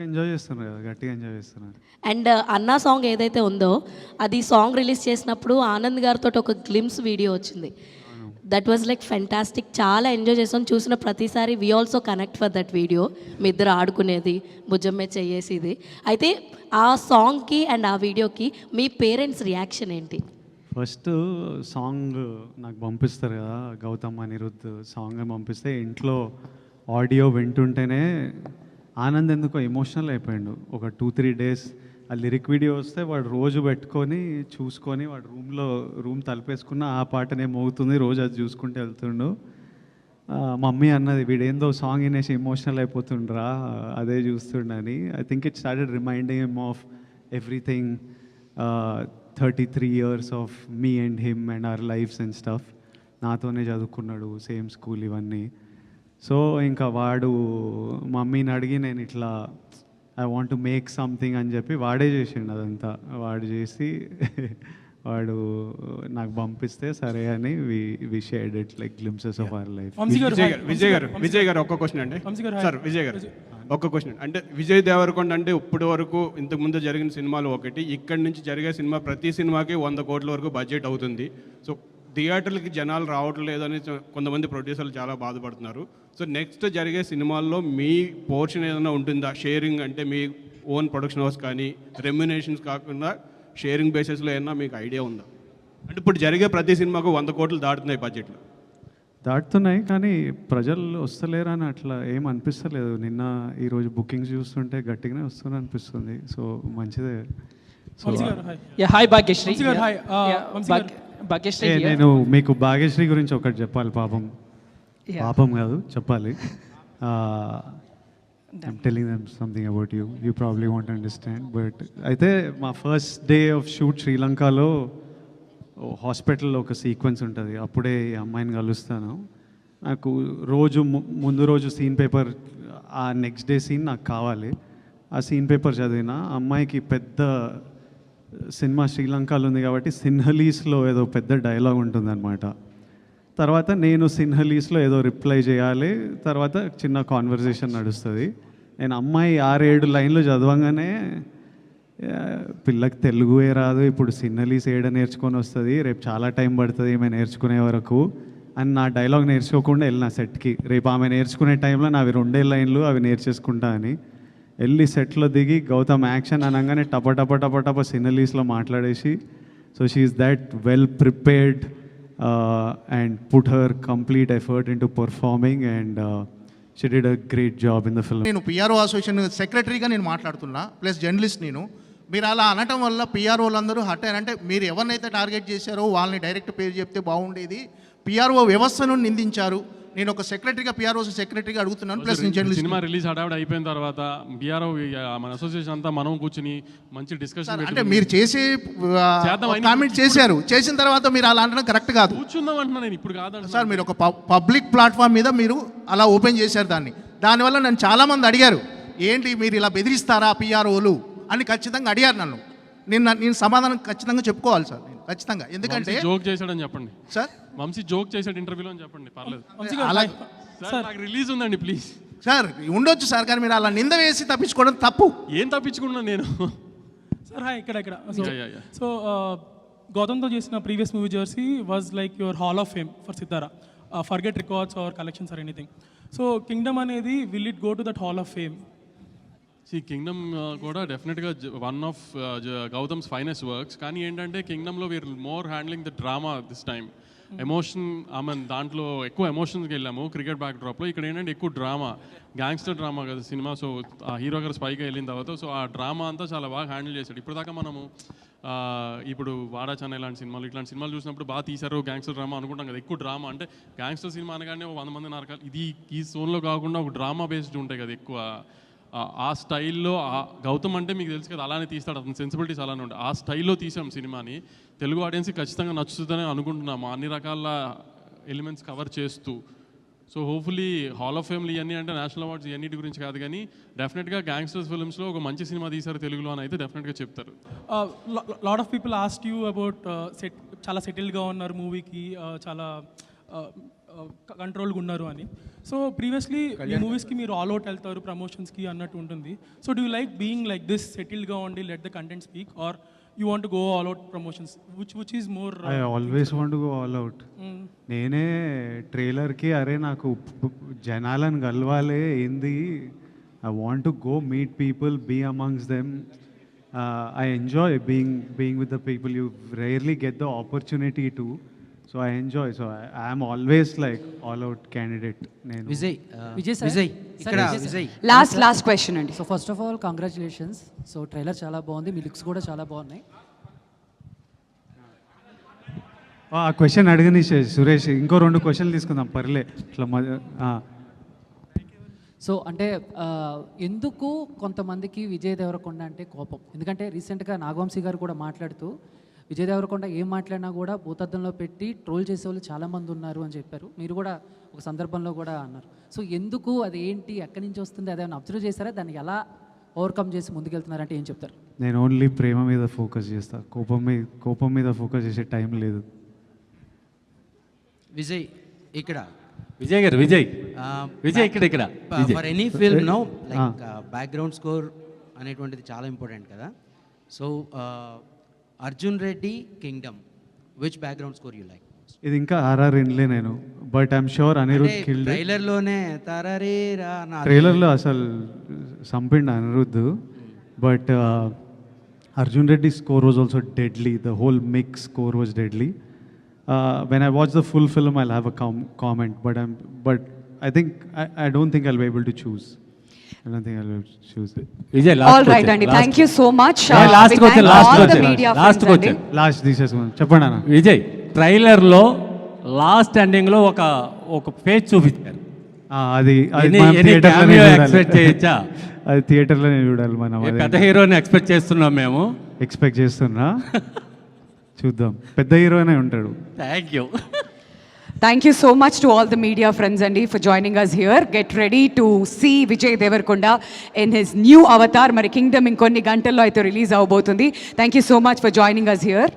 ఎంజాయ్ చేస్తున్నారు కదా, గట్టిగా ఎంజాయ్ చేస్తున్నారు. అండ్ అన్నా సాంగ్ ఏదైతే ఉందో అది సాంగ్ రిలీజ్ చేసినప్పుడు ఆనంద్ గారితో ఒక గ్లిమ్స్ వీడియో వచ్చింది. దట్ వాజ్ లైక్ ఫెంటాస్టిక్, చాలా ఎంజాయ్ చేసాం. చూసిన ప్రతిసారి we also connect for that video, మీ ఇద్దరు ఆడుకునేది, భుజమ్మే చేసేది. అయితే ఆ సాంగ్కి అండ్ ఆ వీడియోకి మీ పేరెంట్స్ రియాక్షన్ ఏంటి? ఫస్ట్ సాంగ్ నాకు పంపిస్తారు కదా, గౌతమ్ అనిరుద్ధ్ సాంగ్ పంపిస్తే ఇంట్లో ఆడియో వింటుంటేనే ఆనంద్ ఎందుకో ఎమోషనల్ అయిపోయాడు. ఒక 2-3 డేస్ ఆ లిరిక్ వీడియో వస్తే వాడు రోజు పెట్టుకొని చూసుకొని వాడు రూమ్ తలుపేసుకున్న ఆ పాటనే మోగుతుంది, రోజు అది చూసుకుంటూ వెళ్తుండు. మమ్మీ అన్నది వీడేందో సాంగ్ వినేసి ఎమోషనల్ అయిపోతుండ్రా అదే చూస్తుండని. I think it started reminding him of everything, 33 years of me and him and our lives and stuff. నాతోనే చదువుకున్నాడు, సేమ్ స్కూల్ ఇవన్నీ. సో ఇంకా వాడు మమ్మీని అడిగి నేను ఇట్లా I want to make something అని చెప్పి వాడే చేసిండు అదంతా. వాడు చేసి వాడు నాకు పంపిస్తే సరే అని we shared it like glimpses of our life. Vijay garu ఒక్క క్వశ్చన్ అండి సార్. విజయ్ గారు ఒక్క క్వశ్చన్ అంటే విజయ్ దేవరకొండ అంటే ఇప్పటి వరకు ఇంతకుముందు జరిగిన సినిమాలు ఒకటి, ఇక్కడి నుంచి జరిగే సినిమా ప్రతి సినిమాకి 100 కోట్ల వరకు బడ్జెట్ అవుతుంది. సో థియేటర్లకి జనాలు రావట్లేదు అని కొంతమంది ప్రొడ్యూసర్లు చాలా బాధపడుతున్నారు. సో నెక్స్ట్ జరిగే సినిమాల్లో మీ పోర్షన్ ఏదైనా ఉంటుందా? షేరింగ్ అంటే మీ ఓన్ ప్రొడక్షన్ హౌస్ కానీ రెమ్యునేషన్స్ కాకుండా షేరింగ్ బేసిస్లో ఏమన్నా మీకు ఐడియా ఉందా? అంటే ఇప్పుడు జరిగే ప్రతి సినిమాకు 100 కోట్లు దాటుతున్నాయి బడ్జెట్లో. దాటుతున్నాయి కానీ ప్రజలు వస్తలేరు అని అట్లా ఏం అనిపిస్తలేదు. నిన్న ఈరోజు బుకింగ్స్ చూస్తుంటే గట్టిగానే వస్తుంది అనిపిస్తుంది. సో మంచిదే. హాయ్ భాగ్యశ్రీ. భాగ్యశ్రీ నేను మీకు భాగ్యశ్రీ గురించి ఒకటి చెప్పాలి. పాపం పాపం కాదు చెప్పాలి. I'm telling them something about you. You probably won't understand. But అయితే మా ఫస్ట్ డే ఆఫ్ షూట్ శ్రీలంకలో హాస్పిటల్లో ఒక సీక్వెన్స్ ఉంటుంది. అప్పుడే ఈ అమ్మాయిని కలుస్తాను. నాకు ముందు రోజు సీన్ పేపర్, ఆ నెక్స్ట్ డే సీన్ నాకు కావాలి. ఆ సీన్ పేపర్ చదివిన అమ్మాయికి పెద్ద సినిమా శ్రీలంకలో ఉంది కాబట్టి సిన్హలీస్లో ఏదో పెద్ద డైలాగ్ ఉంటుందన్నమాట. తర్వాత నేను సిన్హలీస్లో ఏదో రిప్లై చేయాలి. తర్వాత చిన్న కాన్వర్జేషన్ నడుస్తుంది. నేను అమ్మాయి 6-7 లైన్లు చదవంగానే పిల్లకి తెలుగుయే రాదు, ఇప్పుడు సిన్హలీస్ నేర్చుకొని వస్తుంది, రేపు చాలా టైం పడుతుంది ఈమె నేర్చుకునే వరకు అని నా డైలాగ్ నేర్చుకోకుండా వెళ్ళిన సెట్కి. రేపు ఆమె నేర్చుకునే టైంలో నావి 2 లైన్లు అవి నేర్చేసుకుంటా అని వెళ్ళి సెట్లో దిగి గౌతమ్ యాక్షన్ అనగానే టప సిన్హలీస్లో మాట్లాడేసి, so she is that well prepared and put her complete effort into performing and she did a great job in the film. నేను పిఆర్ఓ అసోసియేషన్ సెక్రటరీగా నేను మాట్లాడుతున్నా, ప్లస్ జర్నలిస్ట్ నేను. మీరు అలా అనటం వల్ల పిఆర్ఓలందరూ హట్ అయ్యారంటే మీరు ఎవరినైతే టార్గెట్ చేశారో వాళ్ళని డైరెక్ట్ పేరు చెప్తే బాగుండేది. పిఆర్ఓ వ్యవస్థను నిందించారు. నేను ఒక సెక్రటరీగా పిఆర్ఓ సెక్రటరీగా అడుగుతున్నాను, ప్లస్ నేను జర్నలిస్ట్. సినిమా రిలీజ్ హడావిడి అయిపోయిన తర్వాత పిఆర్ఓ మన అసోసియేషన్ అంతా మనం కూర్చుని మంచి డిస్కషన్ అంటే మీరు చేసే కామెంట్ చేశారు, చేసిన తర్వాత మీరు అలా అనడం కరెక్ట్ కాదు. కూర్చుందాం అంటున్నా నేను, ఇప్పుడు కాదండి సార్. మీరు ఒక పబ్లిక్ ప్లాట్ఫామ్ మీద మీరు అలా ఓపెన్ చేశారు దానివల్ల నన్ను చాలామంది అడిగారు, ఏంటి మీరు ఇలా బెదిరిస్తారా పిఆర్ఓలు అని ఖచ్చితంగా అడిగారు నన్ను. నేను సమాధానం ఖచ్చితంగా చెప్పుకోవాలి సార్, నేను ఖచ్చితంగా. ఎందుకంటే జోక్ చేశాడని చెప్పండి సార్. వంశీ జోక్ చేశాడు ఇంటర్వ్యూలో అని చెప్పండి, పర్లేదు. సార్ నాకు రిలీజ్ ఉందండి ప్లీజ్. సార్ ఉండొచ్చు సార్, కానీ మీరు అలా నింద వేసి తప్పించుకోవడం తప్పు. ఏం తప్పించుకున్నా నేను సార్ ఇక్కడ సో గౌతమ్తో చేసిన previous movie Jersey was like your hall of fame for Sithara, forget records or collections or anything. So Kingdom అనేది will it go to that hall of fame? Kingdom కూడా డెఫినెట్గా one of Gautam's finest works. కానీ ఏంటంటే కింగ్డమ్లో we are more handling the drama this time. Emotion దాంట్లో ఎక్కువ ఎమోషన్స్కి వెళ్ళాము cricket back డ్రాప్లో. ఇక్కడ ఏంటంటే ఎక్కువ డ్రామా, గ్యాంగ్స్టర్ డ్రామా కదా సినిమా. సో ఆ హీరో గారు స్పైగా వెళ్ళిన తర్వాత సో ఆ డ్రామా అంతా చాలా బాగా హ్యాండిల్ చేశాడు. ఇప్పుడు దాకా మనము ఇప్పుడు వాడా చెన్నై ఇలాంటి సినిమాలు చూసినప్పుడు బాగా తీశారు గ్యాంగ్స్టర్ డ్రామా అనుకుంటాం కదా. ఎక్కువ డ్రామా అంటే గ్యాంగ్స్టర్ సినిమా అనగానే 100 మంది నరకాలు, ఇది ఈ జోన్లో కాకుండా ఒక డ్రామా బేస్డ్ ఉంటాయి కదా ఎక్కువ. ఆ స్టైల్లో గౌతమ్ అంటే మీకు తెలుసు కదా, అలానే తీస్తాడు, అతని సెన్సిబిలిటీస్ అలానే ఉంటాయి. ఆ స్టైల్లో తీసాం సినిమాని. తెలుగు ఆడియన్స్కి ఖచ్చితంగా నచ్చుతుందని అనుకుంటున్నాము, అన్ని రకాల ఎలిమెంట్స్ కవర్ చేస్తూ. సో హోప్ఫుల్లీ హాల్ ఆఫ్ ఫేమ్లు ఇవన్నీ అంటే నేషనల్ అవార్డ్స్ ఇవన్నిటి గురించి కాదు, కానీ డెఫినెట్గా గ్యాంగ్స్టర్స్ ఫిల్మ్స్లో ఒక మంచి సినిమా తీశారు తెలుగులో అని అయితే డెఫినెట్గా చెప్తారు. Lot of people asked you about చాలా సెటిల్గా ఉన్నారు మూవీకి, చాలా కంట్రోల్గా ఉన్నారు అని. సో ప్రీవియస్లీ ఈ మూవీస్కి మీరు ఆల్ అవుట్ వెళ్తారు ప్రమోషన్స్కి అన్నట్టు ఉంటుంది. So do you like being like this సెటిల్గా ఉండి let the content speak, or you want to go all out promotions? Which is more? I always want to go all out. నేనే ట్రైలర్కి అరే నాకు జనాలను కలవాలి ఏంది, I want to go meet people, be amongst them. I enjoy being with the people. You rarely get the opportunity to. So I enjoy. So I am always like all out candidate. Vijay, Vijay. Last question అండి. So first of all congratulations. So trailer చాలా బాగుంది, మీ looks కూడా చాలా బాగున్నాయి. ఆ question అడగని సురేష్, ఇంకో 2 క్వశ్చన్లు తీసుకుందాం పర్లే ఇట్లా. సో అంటే ఎందుకు కొంతమందికి విజయ్ దేవరకొండ అంటే కోపం? ఎందుకంటే రీసెంట్గా నాగవంశీ గారు కూడా మాట్లాడుతూ విజయ్ దేవరకొండ ఏం మాట్లాడినా కూడా భూతద్దంలో పెట్టి ట్రోల్ చేసేవాళ్ళు చాలామంది ఉన్నారు అని చెప్పారు. మీరు కూడా ఒక సందర్భంలో కూడా అన్నారు. సో ఎందుకు, అది ఏంటి, ఎక్కడి నుంచి వస్తుంది, అదేమైనా అబ్జర్వ్ చేశారా? దాన్ని ఎలా ఓవర్కమ్ చేసి ముందుకెళ్తున్నారంటే ఏం చెప్తారు? నేను ఓన్లీ ప్రేమ మీద ఫోకస్ చేస్తాను, కోపం మీద ఫోకస్ చేసే టైం లేదు. విజయ్ ఇక్కడ విజయ్ ఇక్కడ for any film no like background score అనేటువంటిది చాలా ఇంపార్టెంట్ కదా. So Arjun Reddy Kingdom, which background score you like? ఇది ఇంకా ఆర్ఆర్ ఇన్లే నేను, but I'm sure Anirudh killed. ట్రైలర్లో అసలు సంపిండి Anirudh, but Arjun Reddy score was also deadly. The whole mix score was deadly. When I watch the full film, I'll have a comment, but I think I don't think I'll be able to choose. I don't think I'll be able to choose. Vijay, all right, Andy. Thank you so much. Last question. Media Last question. Last this is చెప్పండి అన్న. Vijay, ట్రైలర్లో last ఎండింగ్లో ఒక phase చూపించారు. అది expect చేయొచ్చా? అది థియేటర్లోనే చూడాలి మనం. పెద్ద హీరోని ఎక్స్పెక్ట్ చేస్తున్నాం మేము. ఎక్స్పెక్ట్ చేస్తున్నా, చూద్దాం. పెద్ద హీరోనే ఉంటాడు. Thank you. Thank you so much to all the media friends Andy for joining us here. Get ready to see Vijay Devarkonda in his new avatar. Mari Kingdom inkonni gantallo aithe release avbotundi. Thank you so much for joining us here.